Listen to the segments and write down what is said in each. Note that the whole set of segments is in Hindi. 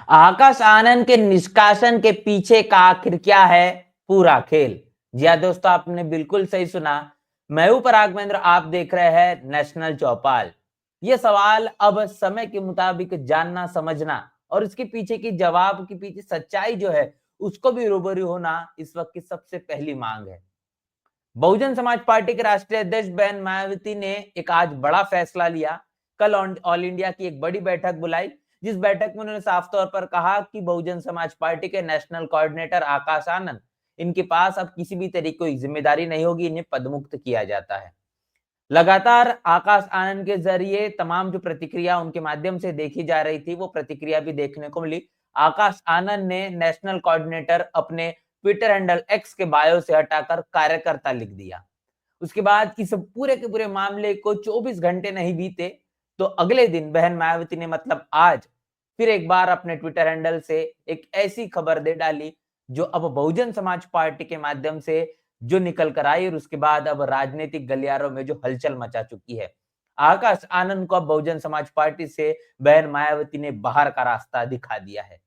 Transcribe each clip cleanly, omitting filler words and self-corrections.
आकाश आनंद के निष्कासन के पीछे का आखिर क्या है पूरा खेल। जी हाँ दोस्तों, आपने बिल्कुल सही सुना। मैं हूं पराग महेंद्र, आप देख रहे हैं नेशनल चौपाल। ये सवाल अब समय के मुताबिक जानना समझना और इसके पीछे की जवाब के पीछे सच्चाई जो है उसको भी रूबरू होना इस वक्त की सबसे पहली मांग है। बहुजन समाज पार्टी के राष्ट्रीय अध्यक्ष बहन मायावती ने एक आज बड़ा फैसला लिया। कल ऑल इंडिया की एक बड़ी बैठक बुलाई, जिस बैठक में उन्होंने साफ तौर पर कहा कि बहुजन समाज पार्टी के नेशनल कोऑर्डिनेटर आकाश आनंद, इनके पास अब किसी भी तरीके की जिम्मेदारी नहीं होगी, इन्हें पदमुक्त किया जाता है। लगातार आकाश आनंद के जरिए तमाम जो प्रतिक्रिया उनके माध्यम से देखी जा रही थी, वो प्रतिक्रिया भी देखने को मिली। आकाश आनंद ने नेशनल कोऑर्डिनेटर अपने ट्विटर हैंडल एक्स के बायो से हटाकर कार्यकर्ता लिख दिया। उसके बाद इस पूरे के पूरे मामले को 24 घंटे नहीं बीते तो अगले दिन बहन मायावती ने मतलब आज फिर एक बार अपने ट्विटर हैंडल से एक ऐसी खबर दे डाली जो अब बहुजन समाज पार्टी के माध्यम से जो निकल कर आई और उसके बाद अब राजनीतिक गलियारों में जो हलचल मचा चुकी है। आकाश आनंद को अब बहुजन समाज पार्टी से बहन मायावती ने बाहर का रास्ता दिखा दिया है।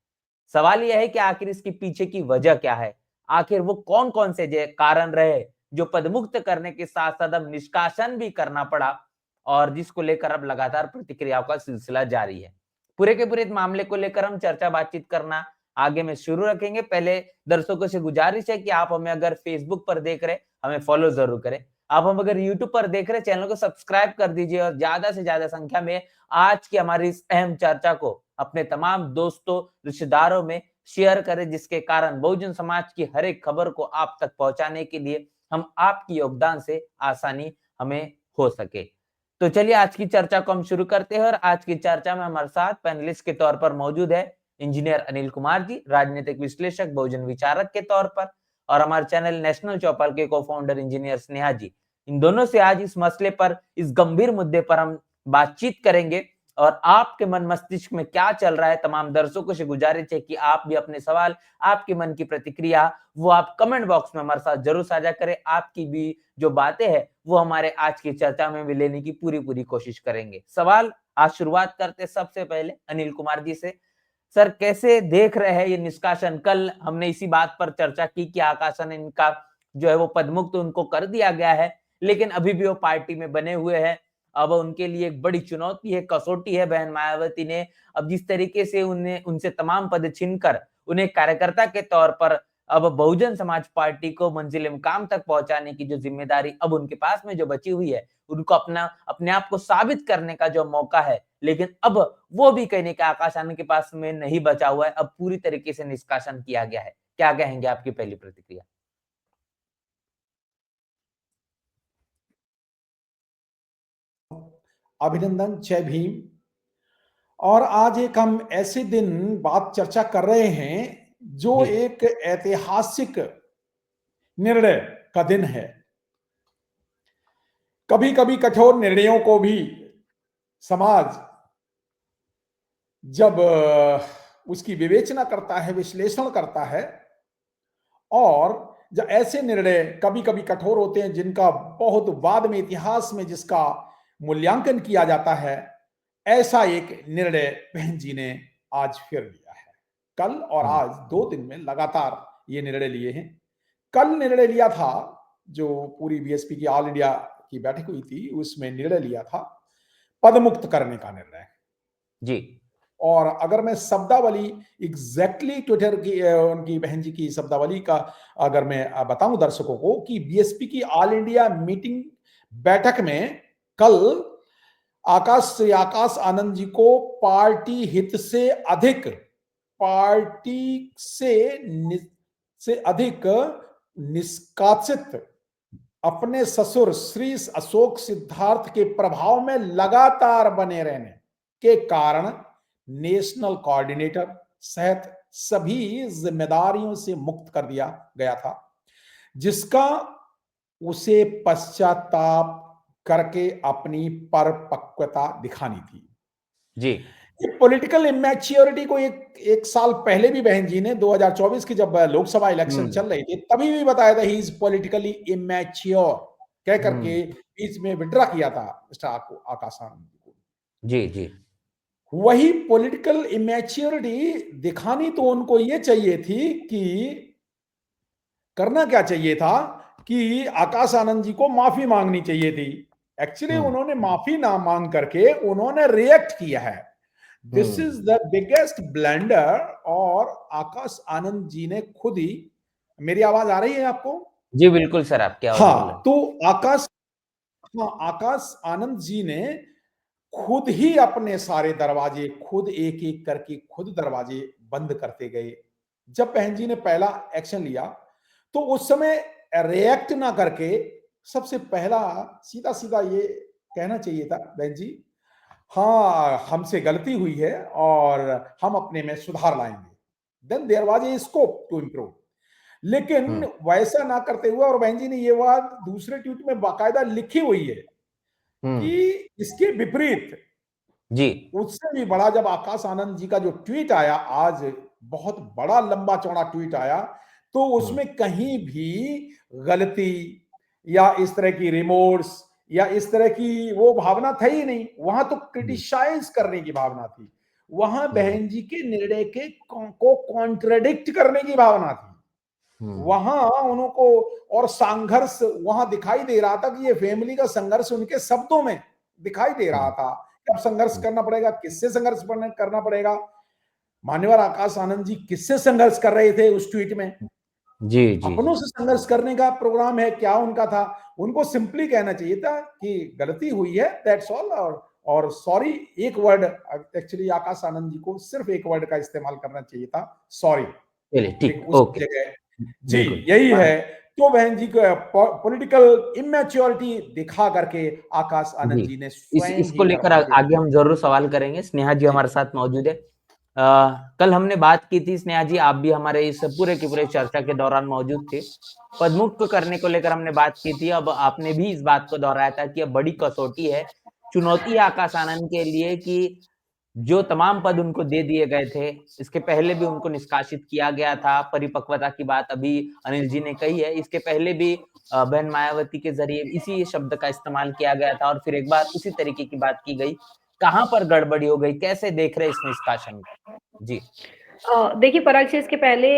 सवाल यह है कि आखिर इसके पीछे की वजह क्या है? आखिर वो कौन-कौन से कारण रहे जो पदमुक्त करने के साथ-साथ अब निष्कासन भी करना पड़ा और जिसको लेकर अब लगातार प्रतिक्रियाओं का सिलसिला जारी है। पूरे के पूरे इस मामले को लेकर हम चर्चा बातचीत करना आगे में शुरू रखेंगे। पहले दर्शकों से गुजारिश है कि आप हमें अगर फेसबुक पर देख रहे हैं, हमें फॉलो ज़रूर करें। आप हम अगर यूट्यूब पर देख रहे हैं, चैनल को सब्सक्राइब कर दीजिए और ज़्यादा से ज़्यादा संख्या में आज की हमारी इस अहम चर्चा को अपने तमाम दोस्तों, रिश्तेदारों में शेयर करें, जिसके कारण बहुजन समाज की हर एक खबर को आप तक पहुंचाने के लिए हम आपके योगदान से आसानी हमें हो सके। तो चलिए आज की चर्चा को हम शुरू करते हैं और आज की चर्चा में हमारे साथ पैनलिस्ट के तौर पर मौजूद है इंजीनियर अनिल कुमार जी, राजनीतिक विश्लेषक, बहुजन विचारक के तौर पर, और हमारे चैनल नेशनल चौपाल के को फाउंडर इंजीनियर स्नेहा जी। इन दोनों से आज इस मसले पर, इस गंभीर मुद्दे पर हम बातचीत करेंगे और आपके मन मस्तिष्क में क्या चल रहा है, तमाम दर्शकों से गुजारिश है कि आप भी अपने सवाल, आपके मन की प्रतिक्रिया वो आप कमेंट बॉक्स में हमारे साथ जरूर साझा करें। आपकी भी जो बातें हैं वो हमारे आज की चर्चा में भी लेने की पूरी कोशिश करेंगे। सवाल आज शुरुआत करते सबसे पहले अनिल कुमार जी से। सर, कैसे देख रहे हैं ये निष्कासन? कल हमने इसी बात पर चर्चा की कि आकाशन इनका जो है वो पदमुक्त उनको कर दिया गया है, लेकिन अभी भी वो पार्टी में बने हुए हैं। अब उनके लिए एक बड़ी चुनौती है, कसौटी है। बहन मायावती ने अब जिस तरीके से उन्हें उनसे तमाम पद छीनकर उन्हें कार्यकर्ता के तौर पर अब बहुजन समाज पार्टी को मंजिल-ए-मुकाम तक पहुंचाने की जो जिम्मेदारी अब उनके पास में जो बची हुई है, उनको अपने आप को साबित करने का जो मौका है, लेकिन अब वो भी कहीं न कहीं आकाश आनंद के पास में नहीं बचा हुआ है। अब पूरी तरीके से निष्कासन किया गया है। क्या कहेंगे, आपकी पहली प्रतिक्रिया? अभिनंदन, जय भीम। और आज एक हम ऐसे दिन बात चर्चा कर रहे हैं जो जी। एक ऐतिहासिक निर्णय का दिन है। कभी कभी कठोर निर्णयों को भी समाज जब उसकी विवेचना करता है, विश्लेषण करता है, और जब ऐसे निर्णय कभी कभी कठोर होते हैं जिनका बहुत बाद में इतिहास में जिसका मूल्यांकन किया जाता है, ऐसा एक निर्णय बहन जी ने आज फिर लिया है। कल और जी। आज 2 दिन में लगातार ये निर्णय लिए हैं। कल निर्णय लिया था, जो पूरी बीएसपी की ऑल इंडिया की बैठक हुई थी, उसमें निर्णय लिया था पदमुक्त करने का निर्णय। जी। और अगर मैं शब्दावली एग्जैक्टली ट्विटर की उनकी बहन जी की शब्दावली का अगर मैं बताऊं दर्शकों को, कि बीएसपी की ऑल इंडिया मीटिंग बैठक में कल श्री आकाश आनंद जी को पार्टी हित से अधिक, पार्टी से अधिक निष्कासित अपने ससुर श्री अशोक सिद्धार्थ के प्रभाव में लगातार बने रहने के कारण नेशनल कोऑर्डिनेटर सहित सभी जिम्मेदारियों से मुक्त कर दिया गया था, जिसका उसे पश्चाताप करके अपनी परिपक्वता दिखानी थी। जी। पॉलिटिकल इमैच्योरिटी को एक साल पहले भी बहन जी ने 2024 की जब लोकसभा इलेक्शन चल रही थी तभी भी बताया था, ही इज पॉलिटिकली इमैच्योर कह करके बीच में विड्रा किया था मिस्टर आकाश आनंद जी को। जी। जी। वही पॉलिटिकल इमेच्योरिटी दिखानी तो उनको ये चाहिए थी कि करना क्या चाहिए था कि आकाश आनंद जी को माफी मांगनी चाहिए थी। एक्चुअली उन्होंने माफी ना मांग करके उन्होंने रिएक्ट किया है। This is the biggest blunder. और आकाश आनंद जी ने खुद ही, मेरी आवाज आ रही है आपको? जी बिल्कुल सर, आपकी आवाज बोल हाँ, तो आकाश, हाँ, आकाश आनंद जी ने खुद ही अपने सारे दरवाजे खुद एक एक करके खुद दरवाजे बंद करते गए। जब बहन जी ने पहला एक्शन लिया तो उस समय रिएक्ट ना करके सबसे पहला सीधा सीधा ये कहना चाहिए था, बहन जी हाँ हमसे गलती हुई है और हम अपने में सुधार लाएंगे, then there was a scope to improve. लेकिन वैसा ना करते हुए, और बहन जी ने ये बात दूसरे ट्वीट में बाकायदा लिखी हुई है कि इसके विपरीत जी उससे भी बड़ा, जब आकाश आनंद जी का जो ट्वीट आया आज, बहुत बड़ा लंबा चौड़ा ट्वीट आया, तो उसमें कहीं भी गलती या इस तरह की रिमोर्स या इस तरह की वो भावना था ही नहीं। वहां तो क्रिटिसाइज करने की भावना थी, वहां बहन जी के निर्णय के को कॉन्ट्रडिक्ट करने की भावना थी। वहां उनको और संघर्ष वहां दिखाई दे रहा था कि ये फैमिली का संघर्ष उनके शब्दों में दिखाई दे रहा था। अब संघर्ष करना पड़ेगा, किससे संघर्ष करना पड़ेगा? मान्यवर आकाश आनंद जी किससे संघर्ष कर रहे थे उस ट्वीट में? जी जी अपनों से संघर्ष करने का प्रोग्राम है क्या उनका था? उनको सिंपली कहना चाहिए था कि गलती हुई है, दैट्स ऑल। और सॉरी, एक वर्ड, एक्चुअली आकाश आनंद जी को सिर्फ एक वर्ड का इस्तेमाल करना चाहिए था, सॉरी। चलिए ठीक, ठीक, उसकी ओके, जगह जी बिल्कुल। यही है। तो बहन जी को पॉलिटिकल इमेच्योरिटी दिखा करके आकाश जी, आनंद जी ने स्वयं इसको ही लेकर दरवाजे आगे हम जरूर सवाल करेंगे। स्नेहा जी जी हमारे साथ मौजूद है। कल हमने बात की थी, स्नेहा जी आप भी हमारे इस पूरे की पूरे चर्चा के दौरान मौजूद थे। पदमुक्त करने को लेकर हमने बात की थी। अब आपने भी इस बात को दोहराया था कि अब बड़ी कसौटी है, चुनौती है आकाश आनंद के लिए कि जो तमाम पद उनको दे दिए गए थे, इसके पहले भी उनको निष्कासित किया गया था। परिपक्वता की बात अभी अनिल जी ने कही है, इसके पहले भी बहन मायावती के जरिए इसी शब्द का इस्तेमाल किया गया था और फिर एक बार उसी तरीके की बात की गई। कहाँ पर गड़बड़ी हो गई? कैसे देख रहे हैं इस निष्कासन को? जी। देखिए पराग जी, इसके पहले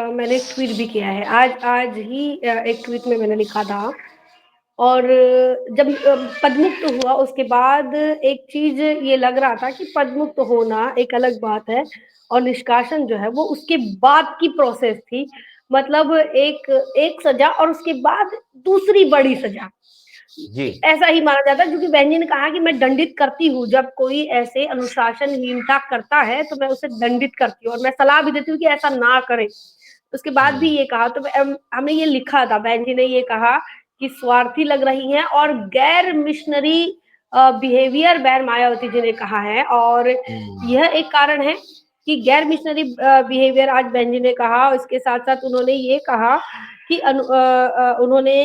मैंने एक ट्वीट भी किया है। आज आज ही एक ट्वीट में मैंने लिखा था। और जब पदमुक्त हुआ उसके बाद एक चीज ये लग रहा था कि पदमुक्त होना एक अलग बात है और निष्कासन जो है वो उसके बाद की प्रोसेस थी। मतलब एक एक सजा और उसके बाद दूसरी बड़ी सजा, जी। ऐसा ही माना जाता है। क्योंकि बहन जी ने कहा कि मैं दंडित करती हूँ, जब कोई ऐसे अनुशासनहीनता करता है तो मैं उसे दंडित करती हूँ और मैं सलाह भी देती हूँ कि ऐसा ना करे। उसके बाद भी ये कहा, तो हमने ये लिखा था, बहन जी ने ये कहा कि स्वार्थी लग रही हैं और गैर मिशनरी बिहेवियर बहन मायावती जी ने कहा है। और यह एक कारण है कि गैर मिशनरी बिहेवियर आज बहन जी ने कहा। इसके साथ साथ उन्होंने ये कहा कि उन्होंने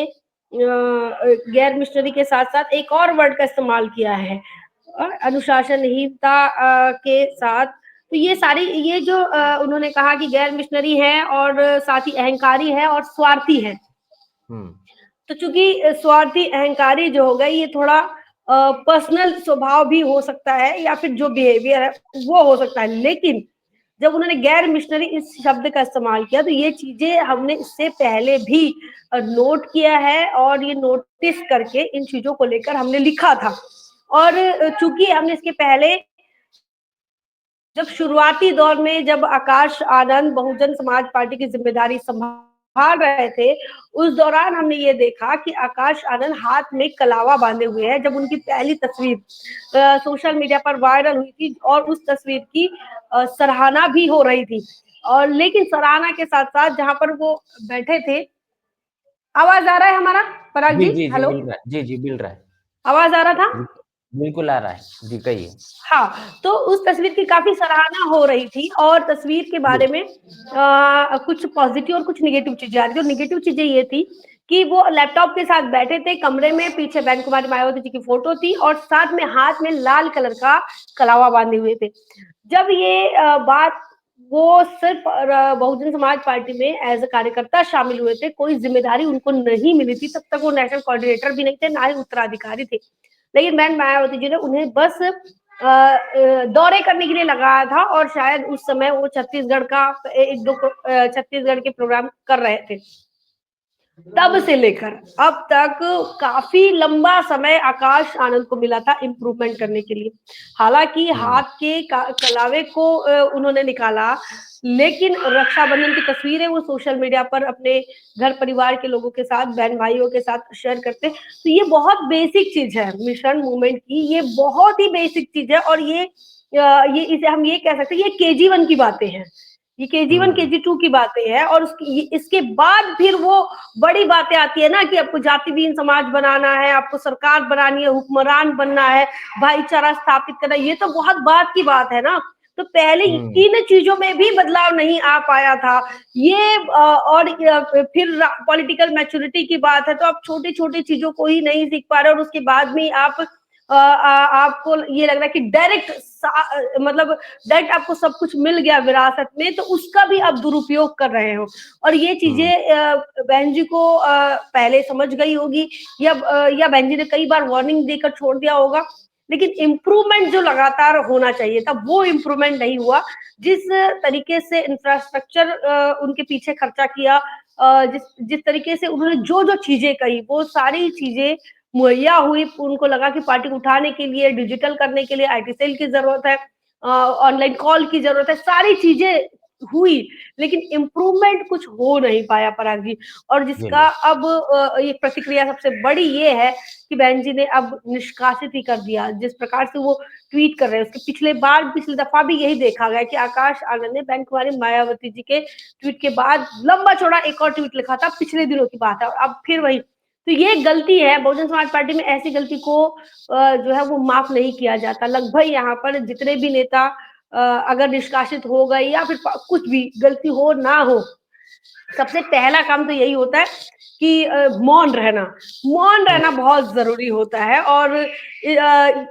गैर मिशनरी के साथ साथ एक और वर्ड का इस्तेमाल किया है, अनुशासनहीनता के साथ। तो ये सारी, ये जो उन्होंने कहा कि गैर मिशनरी है और साथ ही अहंकारी है और स्वार्थी है। तो चूंकि स्वार्थी अहंकारी जो होगा ये थोड़ा पर्सनल स्वभाव भी हो सकता है या फिर जो बिहेवियर है वो हो सकता है। लेकिन जब उन्होंने गैर मिशनरी इस शब्द का इस्तेमाल किया तो ये चीजें हमने इससे पहले भी नोट किया है और ये नोटिस करके इन चीजों को लेकर हमने लिखा था। और चूंकि हमने इसके पहले जब शुरुआती दौर में जब आकाश आनंद बहुजन समाज पार्टी की जिम्मेदारी संभाल रहे थे, उस दौरान हमने ये देखा कि आकाश आनंद हाथ में कलावा बांधे हुए हैं। जब उनकी पहली तस्वीर सोशल मीडिया पर वायरल हुई थी और उस तस्वीर की सराहना भी हो रही थी, और लेकिन सराहना के साथ साथ जहां पर वो बैठे थे, आवाज आ रहा है हमारा पराग जी, जी? जी, जी, हेलो, मिल रहा है। जी, जी, मिल रहा है। आवाज आ रहा था? जी, बिल्कुल आ रहा है। जी, कहिए। हाँ, तो उस तस्वीर की काफी सराहना हो रही थी और तस्वीर के बारे जी। में कुछ पॉजिटिव और कुछ नेगेटिव चीजें आ रही थी। और नेगेटिव चीजें ये थी कि वो लैपटॉप के साथ बैठे थे कमरे में, पीछे बहन कुमारी मायावती जी की फोटो थी और साथ में हाथ में लाल कलर का कलावा बांधे हुए थे। जब ये बात, वो सिर्फ बहुजन समाज पार्टी में एज अ कार्यकर्ता शामिल हुए थे, कोई जिम्मेदारी उनको नहीं मिली थी, तब तक वो नेशनल कोऑर्डिनेटर भी नहीं थे, ना ही उत्तराधिकारी थे। लेकिन बहन मायावती जी ने उन्हें बस दौरे करने के लिए लगाया था और शायद उस समय वो छत्तीसगढ़ का एक दो छत्तीसगढ़ के प्रोग्राम कर रहे थे। तब से लेकर अब तक काफी लंबा समय आकाश आनंद को मिला था इम्प्रूवमेंट करने के लिए। हालांकि हाथ के कलावे को उन्होंने निकाला, लेकिन रक्षाबंधन की तस्वीरें वो सोशल मीडिया पर अपने घर परिवार के लोगों के साथ, बहन भाइयों के साथ शेयर करते। तो ये बहुत बेसिक चीज है मिशन मूवमेंट की, ये बहुत ही बेसिक चीज है। और ये इसे हम ये कह सकते हैं, ये KG1 की बातें हैं, ये KG1 KG2 की बातें हैं। और इसके बाद फिर वो बड़ी बातें आती है ना कि आपको जातिहीन समाज बनाना है, आपको सरकार बनानी है, हुक्मरान बनना है, भाईचारा स्थापित करना, ये तो बहुत बात की बात है ना। तो पहले इन चीजों में भी बदलाव नहीं आ पाया था। ये और फिर पॉलिटिकल मैच्योरिटी की बात है, तो आप छोटी छोटी चीजों को ही नहीं सीख पा रहे और उसके बाद में आप आपको ये लग रहा है कि मतलब डायरेक्ट आपको सब कुछ मिल गया विरासत में, तो उसका भी आप दुरुपयोग कर रहे हो। और ये चीजें बहन जी को पहले समझ गई होगी, या बहन जी ने कई बार वार्निंग देकर छोड़ दिया होगा, लेकिन इम्प्रूवमेंट जो लगातार होना चाहिए था वो इम्प्रूवमेंट नहीं हुआ। जिस तरीके से इंफ्रास्ट्रक्चर उनके पीछे खर्चा किया, जिस तरीके से उन्होंने जो जो चीजें कही, वो सारी चीजें मुहैया हुई। उनको लगा कि पार्टी को उठाने के लिए, डिजिटल करने के लिए IT सेल की जरूरत है, ऑनलाइन कॉल की जरूरत है, सारी चीजें हुई, लेकिन इम्प्रूवमेंट कुछ हो नहीं पाया पराग जी। और जिसका अब ये प्रतिक्रिया सबसे बड़ी ये है कि बहन जी ने अब निष्कासित ही कर दिया। जिस प्रकार से वो ट्वीट कर रहे हैं, उसके पिछली दफा भी यही देखा गया कि आकाश आनंद ने बहन कुमारी मायावती जी के ट्वीट के बाद लंबा चौड़ा एक और ट्वीट लिखा था, पिछले दिनों की बात है, और अब फिर वही। तो ये गलती है, बहुजन समाज पार्टी में ऐसी गलती को जो है वो माफ नहीं किया जाता। लगभग यहाँ पर जितने भी नेता अगर निष्कासित हो गए या फिर कुछ भी गलती हो ना हो, सबसे पहला काम तो यही होता है कि मौन रहना बहुत जरूरी होता है। और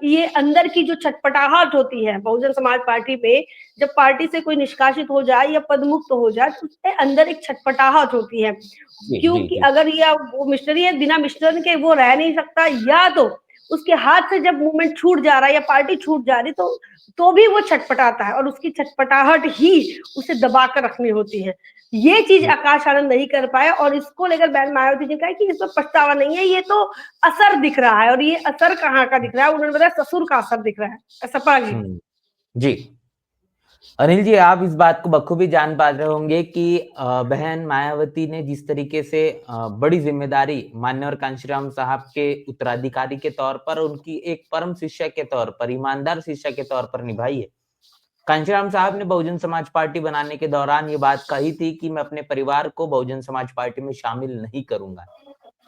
ये अंदर की जो छटपटाहट होती है बहुजन समाज पार्टी में, जब पार्टी से कोई निष्कासित हो जाए या पदमुक्त हो जाए, तो उसके अंदर एक छटपटाहट होती है। क्योंकि अगर ये वो मिशनरी है, बिना मिशनरी के वो रह नहीं सकता, या तो उसके हाथ से जब मूवमेंट छूट जा रहा है या पार्टी छूट जा रही, तो भी वो छटपटाता है, और उसकी छटपटाहट ही उसे दबा कर रखनी होती है। ये चीज आकाश आनंद नहीं कर पाया, और इसको लेकर बहन मायावती जी कहा कि इसमें पछतावा नहीं है, ये तो असर दिख रहा है। और ये असर कहाँ का दिख रहा है? उन्होंने बताया ससुर का असर दिख रहा है। ऐसा जी अनिल जी, आप इस बात को बखूबी जान पा रहे होंगे कि बहन मायावती ने जिस तरीके से बड़ी जिम्मेदारी मान्यवर कांशीराम साहब के उत्तराधिकारी के तौर पर, उनकी एक परम शिष्य के तौर पर, ईमानदार शिष्य के तौर पर निभाई है। कांशीराम साहब ने बहुजन समाज पार्टी बनाने के दौरान ये बात कही थी कि मैं अपने परिवार को बहुजन समाज पार्टी में शामिल नहीं करूंगा,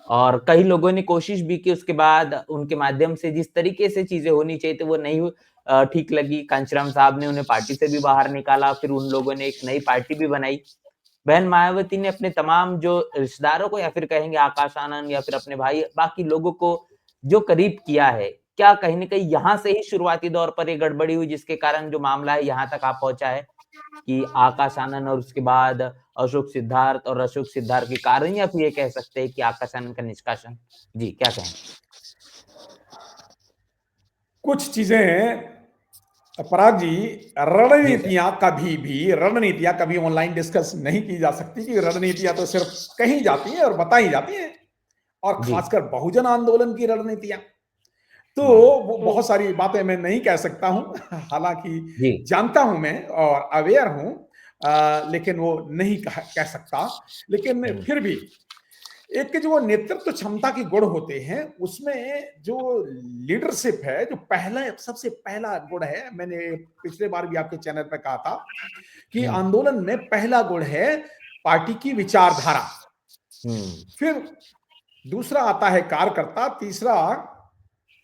और कई लोगों ने कोशिश भी की। उसके बाद उनके माध्यम से जिस तरीके से चीजें होनी चाहिए थी वो नहीं ठीक लगी। कांशीराम साहब ने उन्हें पार्टी से भी बाहर निकाला, फिर उन लोगों ने एक नई पार्टी भी बनाई। बहन मायावती ने अपने तमाम जो रिश्तेदारों को, या फिर कहेंगे आकाश आनंद, या फिर अपने भाई, बाकी लोगों को जो करीब किया है, क्या कहीं ना कहीं यहाँ से ही शुरुआती दौर पर ये गड़बड़ी हुई जिसके कारण जो मामला है यहाँ तक आप पहुंचा है कि आकाश आनंद और उसके बाद अशोक सिद्धार्थ, और अशोक सिद्धार्थ के कारण, या फिर ये कह सकते हैं कि आकाश आनंद का निष्कासन? जी, क्या कहें? कुछ चीजें पराग जी, रणनीतियां कभी ऑनलाइन डिस्कस नहीं की जा सकती, कि रणनीतियां तो सिर्फ कही जाती हैं और बताई जाती हैं, और खासकर बहुजन आंदोलन की रणनीतियां तो वो बहुत सारी बातें मैं नहीं कह सकता हूं। हालांकि जानता हूं मैं और अवेयर हूं, लेकिन वो नहीं कह सकता। लेकिन फिर भी एक जो नेतृत्व क्षमता की गुण होते हैं, उसमें जो लीडरशिप है, जो सबसे पहला गुण है, मैंने पिछले बार भी आपके चैनल पर कहा था कि आंदोलन में पहला गुण है पार्टी की विचारधारा, फिर दूसरा आता है कार्यकर्ता, तीसरा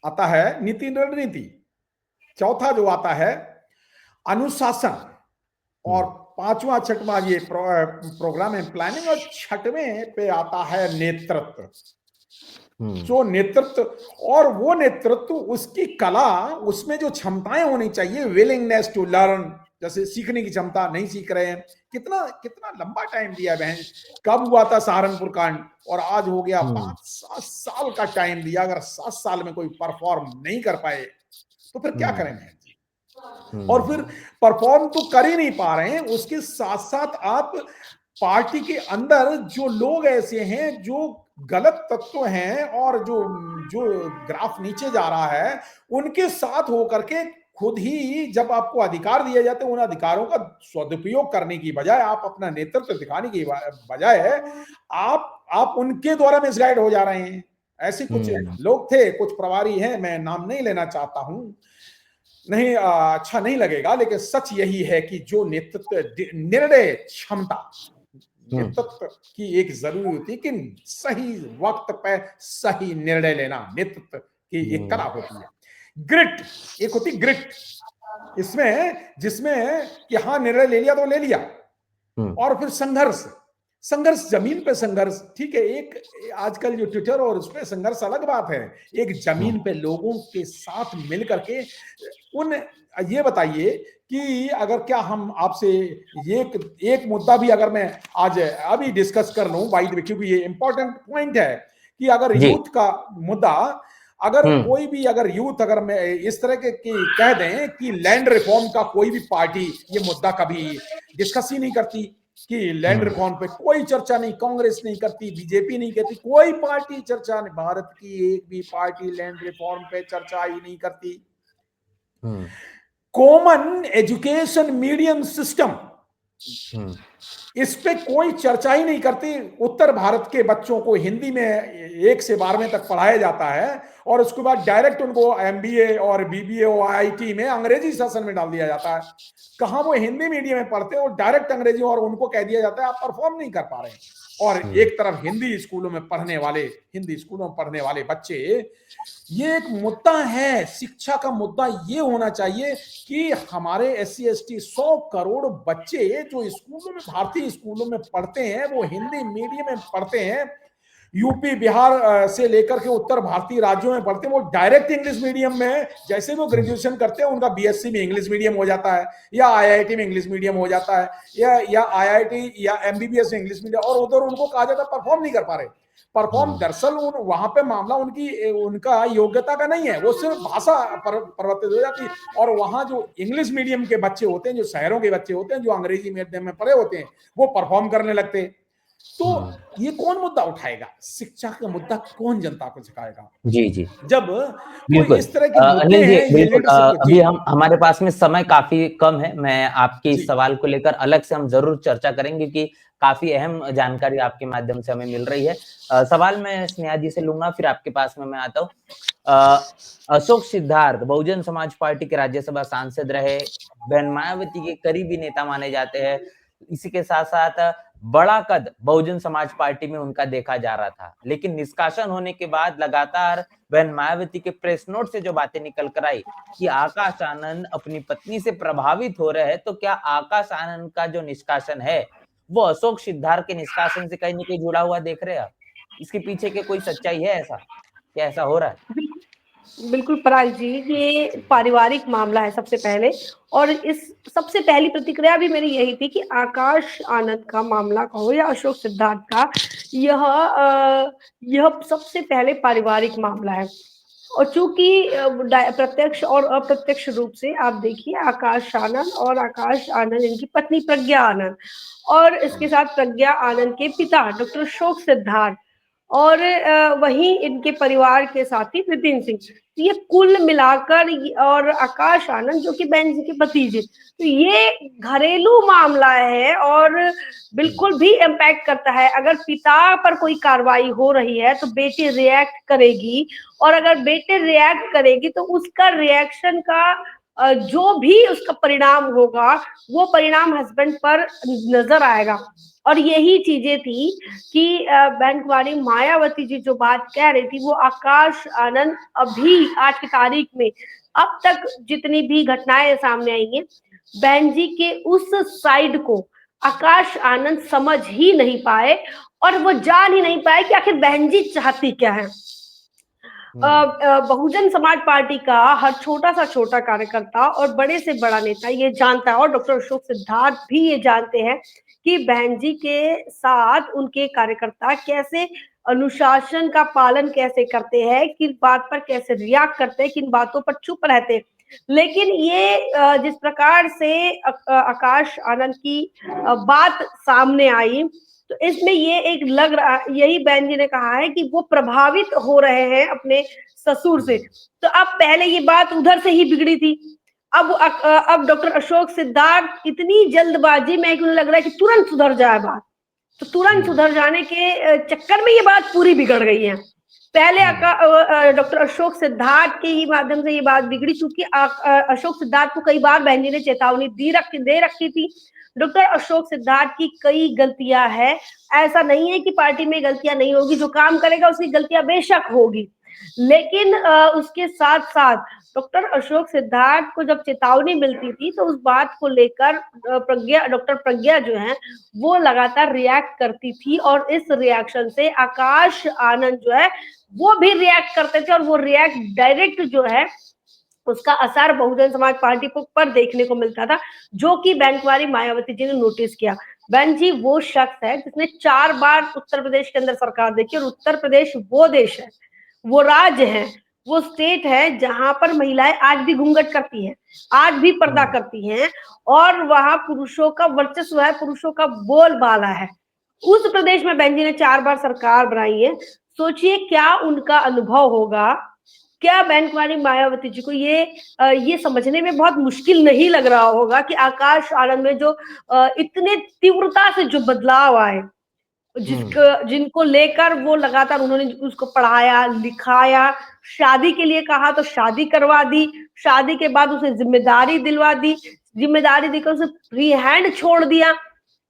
आता है नीति रणनीति, चौथा जो आता है अनुशासन, और पांचवा छठवां ये प्रोग्राम एंड प्लानिंग, और छठवें पे आता है नेतृत्व। जो नेतृत्व, और वो नेतृत्व, उसकी कला, उसमें जो क्षमताएं होनी चाहिए, विलिंगनेस टू लर्न, जैसे सीखने की क्षमता, नहीं सीख रहे हैं, कितना लंबा टाइम दिया बहन। कब हुआ था सहारनपुर कांड, और आज हो गया 5-7 साल का टाइम दिया। अगर 7 साल में कोई परफॉर्म नहीं कर पाए तो फिर क्या करें बहन जी? और फिर परफॉर्म तो कर ही नहीं पा रहे हैं, उसके साथ साथ आप पार्टी के अंदर जो लोग ऐसे हैं जो गलत तत्व हैं और जो जो ग्राफ नीचे जा रहा है, उनके साथ होकर के खुद ही जब आपको अधिकार दिए जाते हैं, उन अधिकारों का सदुपयोग करने की बजाय, आप अपना नेतृत्व दिखाने की बजाय आप उनके द्वारा मिसगाइड हो जा रहे हैं। ऐसे कुछ लोग थे, कुछ प्रभारी हैं, मैं नाम नहीं लेना चाहता हूं, नहीं अच्छा नहीं लगेगा, लेकिन सच यही है कि जो नेतृत्व, निर्णय क्षमता, नेतृत्व की एक जरूरी होती है कि सही वक्त पे सही निर्णय लेना, नेतृत्व की एक कला होती है। ग्रिट, एक होती ग्रिट, इसमें जिसमें कि हाँ निर्णय ले लिया तो ले लिया, और फिर संघर्ष, जमीन पे संघर्ष, ठीक है, एक आजकल जो ट्विटर और उस पे संघर्ष अलग बात है, एक जमीन पे लोगों के साथ मिलकर के उन, ये बताइए कि अगर क्या हम आपसे एक मुद्दा भी अगर मैं आज अभी डिस्कस कर लूं बाई द वे, क्योंकि ये इंपॉर्टेंट पॉइंट है कि अगर यूथ का मुद्दा, अगर कोई भी, अगर यूथ, अगर मैं इस तरह के कह दें कि लैंड रिफॉर्म का कोई भी पार्टी ये मुद्दा कभी डिस्कस ही नहीं करती, कि लैंड रिफॉर्म पे कोई चर्चा नहीं, कांग्रेस नहीं करती, बीजेपी नहीं करती, कोई पार्टी चर्चा नहीं, भारत की एक भी पार्टी लैंड रिफॉर्म पे चर्चा ही नहीं करती। कॉमन एजुकेशन मीडियम सिस्टम, इस पे कोई चर्चा ही नहीं करती। उत्तर भारत के बच्चों को हिंदी में 1 से 12वें तक पढ़ाया जाता है और उसके बाद डायरेक्ट उनको एमबीए और बीबीए और आईआईटी में अंग्रेजी सेशन में डाल दिया जाता है। कहां वो हिंदी मीडियम में पढ़ते हैं और डायरेक्ट अंग्रेजी, और उनको कह दिया जाता है आप परफॉर्म नहीं कर पा रहे हैं। और एक तरफ हिंदी स्कूलों में पढ़ने वाले बच्चे, ये एक मुद्दा है, शिक्षा का मुद्दा ये होना चाहिए कि हमारे SC ST 100 करोड़ बच्चे जो स्कूलों में, भारतीय स्कूलों में पढ़ते हैं, वो हिंदी मीडियम में पढ़ते हैं, यूपी बिहार से लेकर के उत्तर भारतीय राज्यों में पढ़ते हैं, वो डायरेक्ट इंग्लिश मीडियम में, जैसे वो ग्रेजुएशन करते हैं उनका BSc में इंग्लिश मीडियम हो जाता है, या IIT में इंग्लिश मीडियम हो जाता है, या IIT या MBBS में इंग्लिश मीडियम, और उधर उनको कहा जाता है परफॉर्म नहीं कर पा रहे। परफॉर्म दरअसल वहां पे मामला उनका योग्यता का नहीं है, वो सिर्फ भाषा परिवर्तित हो जाती है। और वहां जो इंग्लिश मीडियम के बच्चे होते हैं, जो शहरों के बच्चे होते हैं, जो अंग्रेजी मीडियम में पढ़े होते हैं, वो परफॉर्म करने लगते हैं। तो ये कौन मुद्दा उठाएगा? शिक्षा का मुद्दा कौन जनता को सिखाएगा? जी जी, जब बिल्कुल इस तरह के मुद्दे अनिल जी, हैं, बिल्कुल अभी हमारे पास में समय काफी कम है। मैं आपके इस सवाल को लेकर अलग से हम जरूर चर्चा करेंगे, क्योंकि काफी अहम जानकारी आपके माध्यम से हमें मिल रही है। सवाल मैं स्नेहा जी से लूंगा, फिर आपके पास में मैं आता हूँ। अशोक सिद्धार्थ बहुजन समाज पार्टी के राज्यसभा सांसद रहे, बहन मायावती के करीबी नेता माने जाते हैं। इसी के साथ साथ बड़ा कद बहुजन समाज पार्टी में उनका देखा जा रहा था, लेकिन निष्कासन होने के बाद लगातार बहन मायावती के प्रेस नोट से जो बातें निकल कर आई कि आकाश आनंद अपनी पत्नी से प्रभावित हो रहे हैं, तो क्या आकाश आनंद का जो निष्कासन है वो अशोक सिद्धार्थ के निष्कासन से कहीं न कहीं जुड़ा हुआ देख रहे हैं आप? इसके पीछे के कोई सच्चाई है ऐसा? क्या ऐसा हो रहा है? बिल्कुल पराग जी, ये पारिवारिक मामला है सबसे पहले, और इस सबसे पहली प्रतिक्रिया भी मेरी यही थी कि आकाश आनंद का मामला कहो या अशोक सिद्धार्थ का, यह सबसे पहले पारिवारिक मामला है। और चूंकि प्रत्यक्ष और अप्रत्यक्ष रूप से आप देखिए, आकाश आनंद इनकी पत्नी प्रज्ञा आनंद, और इसके साथ प्रज्ञा आनंद के पिता डॉक्टर अशोक सिद्धार्थ, और वहीं इनके परिवार के साथी नितिन सिंह, तो ये कुल मिलाकर, और आकाश आनंद जो कि बहन जी के भतीजे, तो ये घरेलू मामला है और बिल्कुल भी इम्पैक्ट करता है। अगर पिता पर कोई कार्रवाई हो रही है तो बेटी रिएक्ट करेगी, और अगर बेटे रिएक्ट करेगी तो उसका रिएक्शन का जो भी उसका परिणाम होगा, वो परिणाम हस्बैंड पर नजर आएगा। और यही चीजें थी कि बहन कुमारी मायावती जी जो बात कह रही थी, वो आकाश आनंद अभी आज की तारीख में अब तक जितनी भी घटनाएं सामने आई हैं, बहन जी के उस साइड को आकाश आनंद समझ ही नहीं पाए, और वो जान ही नहीं पाए कि आखिर बहन जी चाहती क्या है। बहुजन समाज पार्टी का हर छोटा सा छोटा कार्यकर्ता और बड़े से बड़ा नेता ये जानता है, और डॉक्टर अशोक सिद्धार्थ भी ये जानते हैं कि बहन जी के साथ उनके कार्यकर्ता कैसे अनुशासन का पालन कैसे करते हैं, किन बात पर कैसे रिएक्ट करते हैं, किन बातों पर चुप रहते हैं। लेकिन ये जिस प्रकार से आकाश आनंद की बात सामने आई, तो इसमें ये एक लग रहा, यही बहन जी ने कहा है कि वो प्रभावित हो रहे हैं अपने ससुर से। तो अब पहले ये बात उधर से ही बिगड़ी थी, अब डॉक्टर अशोक सिद्धार्थ इतनी जल्दबाजी में कि उन्हें लग रहा है कि तुरंत सुधर जाए बात, तो तुरंत सुधर जाने के चक्कर में ये बात पूरी बिगड़ गई है। पहले डॉक्टर अशोक सिद्धार्थ के ही माध्यम से ये बात बिगड़ी, चूंकि अशोक सिद्धार्थ को कई बार बहन जी ने चेतावनी दे रखी थी। डॉक्टर अशोक सिद्धार्थ की कई गलतियां हैं, ऐसा नहीं है कि पार्टी में गलतियां नहीं होगी, जो काम करेगा उसकी गलतियां बेशक होगी, लेकिन उसके साथ साथ डॉक्टर अशोक सिद्धार्थ को जब चेतावनी मिलती थी तो उस बात को लेकर डॉक्टर प्रज्ञा जो है वो लगातार रिएक्ट करती थी, और इस रिएक्शन से आकाश आनंद जो है वो भी रिएक्ट करते थे, और वो रिएक्ट डायरेक्ट जो है उसका असर बहुजन समाज पार्टी पर देखने को मिलता था, जो कि बैंकवारी मायावती जी ने नोटिस किया। बहन जी वो शख्स है जिसने 4 बार उत्तर प्रदेश के अंदर सरकार देखी, और उत्तर प्रदेश वो देश है, वो राज्य है, वो स्टेट है जहां पर महिलाएं आज भी घूंघट करती हैं, आज भी पर्दा करती हैं, और वहां पुरुषों का वर्चस्व है, पुरुषों का बोलबाला है। उस प्रदेश में बहन जी ने 4 बार सरकार बनाई है। सोचिए क्या उनका अनुभव होगा, क्या बहन कुमारी मायावती जी को ये समझने में बहुत मुश्किल नहीं लग रहा होगा कि आकाश आनंद में जो इतने तीव्रता से जो बदलाव आए, जिनको लेकर वो लगातार उन्होंने उसको पढ़ाया लिखाया, शादी के लिए कहा तो शादी करवा दी, शादी के बाद उसे जिम्मेदारी दिलवा दी, जिम्मेदारी देकर उसे फ्री हैंड छोड़ दिया।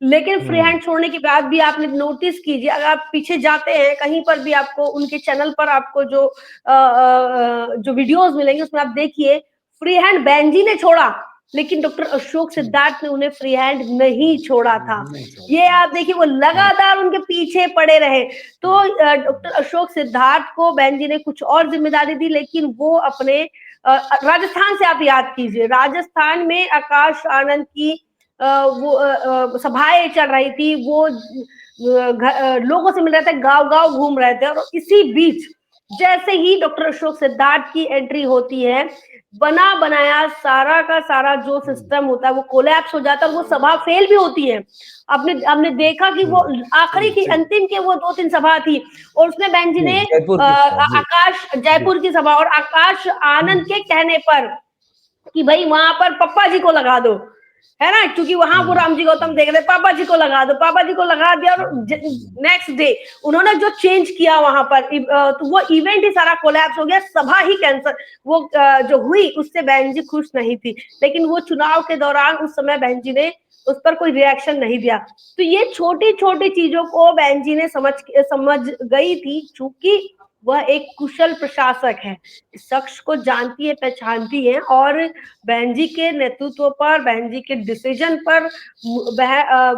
लेकिन फ्री हैंड छोड़ने के बाद भी आपने नोटिस कीजिए, अगर आप पीछे जाते हैं कहीं पर भी आपको उनके चैनल पर आपको जो वीडियोस मिलेंगे उसमें आप देखिए फ्री हैंड बहन जी ने छोड़ा, लेकिन डॉक्टर अशोक सिद्धार्थ ने उन्हें फ्री हैंड नहीं छोड़ा था। ये आप देखिए वो लगातार उनके पीछे पड़े रहे। तो डॉक्टर अशोक सिद्धार्थ को बहन जी ने कुछ और जिम्मेदारी दी, लेकिन वो अपने राजस्थान से आप याद कीजिए, राजस्थान में आकाश आनंद की वो सभाएं चल रही थी, वो लोगों से मिल रहे थे, गांव गांव घूम रहे थे, और इसी बीच जैसे ही डॉक्टर अशोक सिद्धार्थ की एंट्री होती है, बना बनाया सारा का सारा जो सिस्टम होता है वो कोलैप्स हो जाता है, और वो सभा फेल भी होती है। हमने देखा कि वो आखिरी की अंतिम के वो 2-3 सभा थी, और उसमें बहन जी ने आकाश जयपुर की सभा, और आकाश आनंद के कहने पर कि भाई वहां पर पप्पा जी को लगा दो, है ना, क्योंकि वहां वो राम जी गौतम देख रहे, पापा जी को लगा दो, पापा जी को लगा दिया, और नेक्स्ट डे उन्होंने जो चेंज किया वहां पर, तो वो इवेंट ही सारा कोलैप्स हो गया, सभा ही कैंसिल वो जो हुई उससे बहन जी खुश नहीं थी। लेकिन वो चुनाव के दौरान उस समय बहन जी ने उस पर कोई रिएक्शन नहीं दिया। तो ये छोटी छोटी चीजों को बहन जी ने समझ गई थी, चूंकि वह एक कुशल प्रशासक है, इस शख्स को जानती है, पहचानती है, और बहन जी के नेतृत्व पर, बहन जी के डिसीजन पर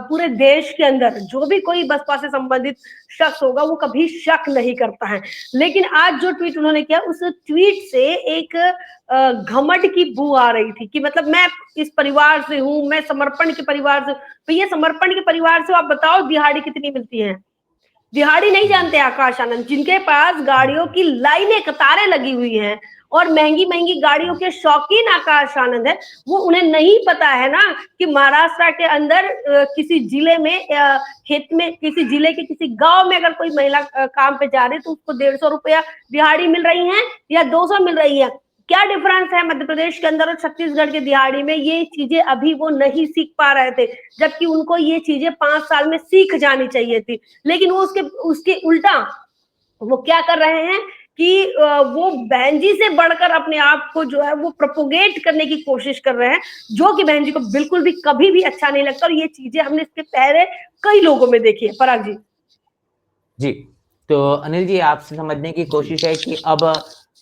पूरे देश के अंदर जो भी कोई बसपा से संबंधित शख्स होगा वो कभी शक नहीं करता है। लेकिन आज जो ट्वीट उन्होंने किया, उस ट्वीट से एक घमंड की बू आ रही थी कि मतलब मैं इस परिवार से हूं, मैं समर्पण के परिवार से। भैया समर्पण के परिवार से आप बताओ दिहाड़ी कितनी मिलती है? दिहाड़ी नहीं जानते आकाश आनंद, जिनके पास गाड़ियों की लाइनें कतारें लगी हुई हैं और महंगी महंगी गाड़ियों के शौकीन आकाश आनंद है, वो उन्हें नहीं पता है ना कि महाराष्ट्र के अंदर किसी जिले में खेत में किसी जिले के किसी गांव में अगर कोई महिला काम पे जा रही है तो उसको 150 रुपया दिहाड़ी मिल रही है या 200 मिल रही है। क्या डिफरेंस है मध्य प्रदेश के अंदर और छत्तीसगढ़ के दिहाड़ी में? ये चीजें अभी वो नहीं सीख पा रहे थे, जबकि उनको ये चीजें 5 साल में सीख जानी चाहिए थी। लेकिन वो उसके उल्टा वो क्या कर रहे हैं कि वो बहन जी से बढ़कर अपने आप को जो है वो प्रोपोगेट करने की कोशिश कर रहे हैं, जो कि बहन जी को बिल्कुल भी कभी भी अच्छा नहीं लगता। और ये चीजें हमने इसके पहले कई लोगों में देखी है। पराग जी। जी, तो अनिल जी आपसे समझने की कोशिश है कि अब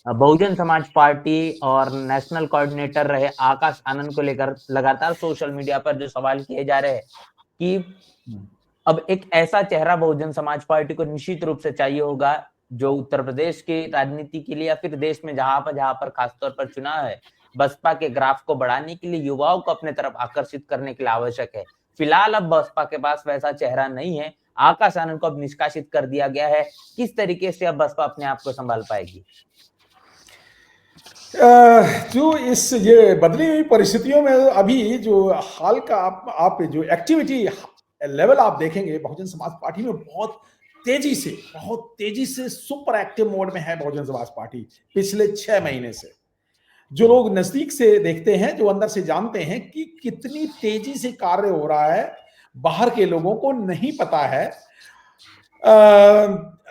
बहुजन समाज पार्टी और नेशनल कोऑर्डिनेटर रहे आकाश आनंद को लेकर लगातार सोशल मीडिया पर जो सवाल किए जा रहे हैं कि अब एक ऐसा चेहरा बहुजन समाज पार्टी को निश्चित रूप से चाहिए होगा जो उत्तर प्रदेश की राजनीति के लिए या फिर देश में जहां पर खासतौर पर चुनाव है, बसपा के ग्राफ को बढ़ाने के लिए, युवाओं को अपने तरफ आकर्षित करने के लिए आवश्यक है। फिलहाल अब बसपा के पास वैसा चेहरा नहीं है, आकाश आनंद को अब निष्कासित कर दिया गया है। किस तरीके से अब बसपा अपने आप को संभाल पाएगी? जो इस ये बदली हुई परिस्थितियों में अभी जो हाल का आप जो एक्टिविटी लेवल आप देखेंगे बहुजन समाज पार्टी में बहुत तेजी से सुपर एक्टिव मोड में है बहुजन समाज पार्टी पिछले 6 महीने से। जो लोग नजदीक से देखते हैं, जो अंदर से जानते हैं कि कितनी तेजी से कार्य हो रहा है, बाहर के लोगों को नहीं पता है।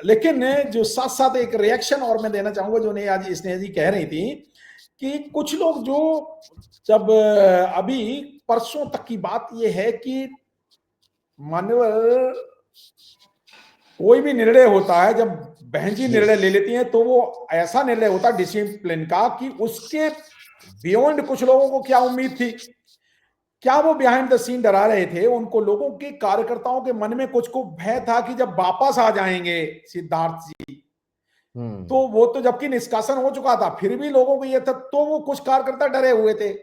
लेकिन जो साथ साथ एक रिएक्शन और मैं देना चाहूंगा, जो ने आज स्नेहा जी कह रही थी कि कुछ लोग जो जब अभी परसों तक की बात यह है कि मान्यवर कोई भी निर्णय होता है, जब बहन जी निर्णय ले लेती हैं तो वो ऐसा निर्णय होता है डिसिप्लिन का कि उसके बियॉन्ड कुछ लोगों को क्या उम्मीद थी, क्या वो बिहाइंड द सीन डरा रहे थे, उनको लोगों के कार्यकर्ताओं के मन में कुछ को भय था कि जब वापस आ जाएंगे सिद्धार्थ जी तो वो तो जबकि निष्कासन हो चुका था फिर भी लोगों को ये था, तो वो कुछ कार्यकर्ता डरे हुए थे।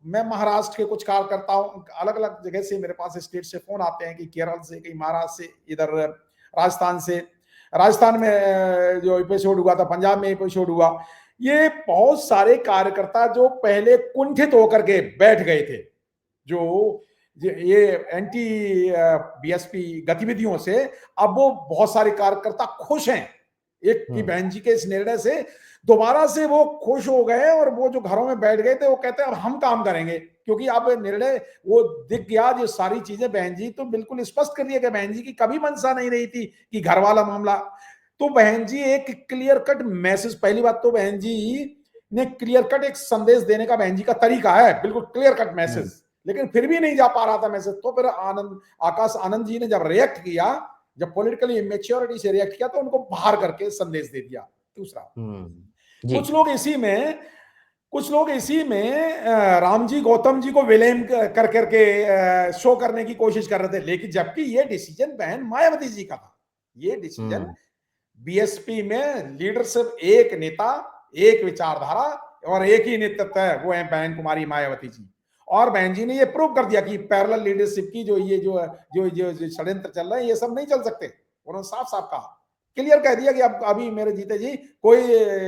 मैं महाराष्ट्र के कुछ कार्यकर्ताओं अलग अलग जगह से मेरे पास स्टेट से फोन आते हैं कि केरल से, कहीं महाराष्ट्र से, इधर राजस्थान से, राजस्थान में जो एपिसोड हुआ था, पंजाब में एपिसोड हुआ, ये बहुत सारे कार्यकर्ता जो पहले कुंठित होकर के बैठ गए थे, जो ये एंटी बीएसपी गतिविधियों से, अब वो बहुत सारे कार्यकर्ता खुश हैं एक की बहन जी के इस निर्णय से, दोबारा से वो खुश हो गए और वो जो घरों में बैठ गए थे वो कहते हैं अब हम काम करेंगे, क्योंकि अब निर्णय वो दिख गया, जो सारी चीजें बहन जी तो बिल्कुल स्पष्ट कर दिया कि बहन जी की कभी मंशा नहीं रही थी कि घर वाला मामला, तो बहन जी एक क्लियर कट मैसेज, पहली बात तो बहन जी ने क्लियर कट एक संदेश देने का बहन जी का तरीका है, बिल्कुल क्लियर कट मैसेज, लेकिन फिर भी नहीं जा पा रहा था मैसेज, तो फिर आकाश आनंद जी ने जब रिएक्ट किया, जब पॉलिटिकली इमेच्योरिटी से रिएक्ट किया, तो उनको बाहर करके संदेश दे दिया। दूसरा, कुछ लोग इसी में राम जी गौतम जी को विलेम कर करके शो करने की कोशिश कर रहे थे, लेकिन जबकि ये डिसीजन बहन मायावती जी का था, ये डिसीजन बीएसपी में लीडरशिप, एक नेता, एक विचारधारा और एक ही नेतृत्व है, वो है बहन कुमारी मायावती जी, और बहन जी ने ये प्रूव कर दिया कि पैरेलल लीडरशिप की जो ये जो षड्यंत्र चल रहे हैं ये सब नहीं चल सकते, उन्होंने साफ साफ कहा, क्लियर कह दिया कि अब अभी मेरे जीते जी कोई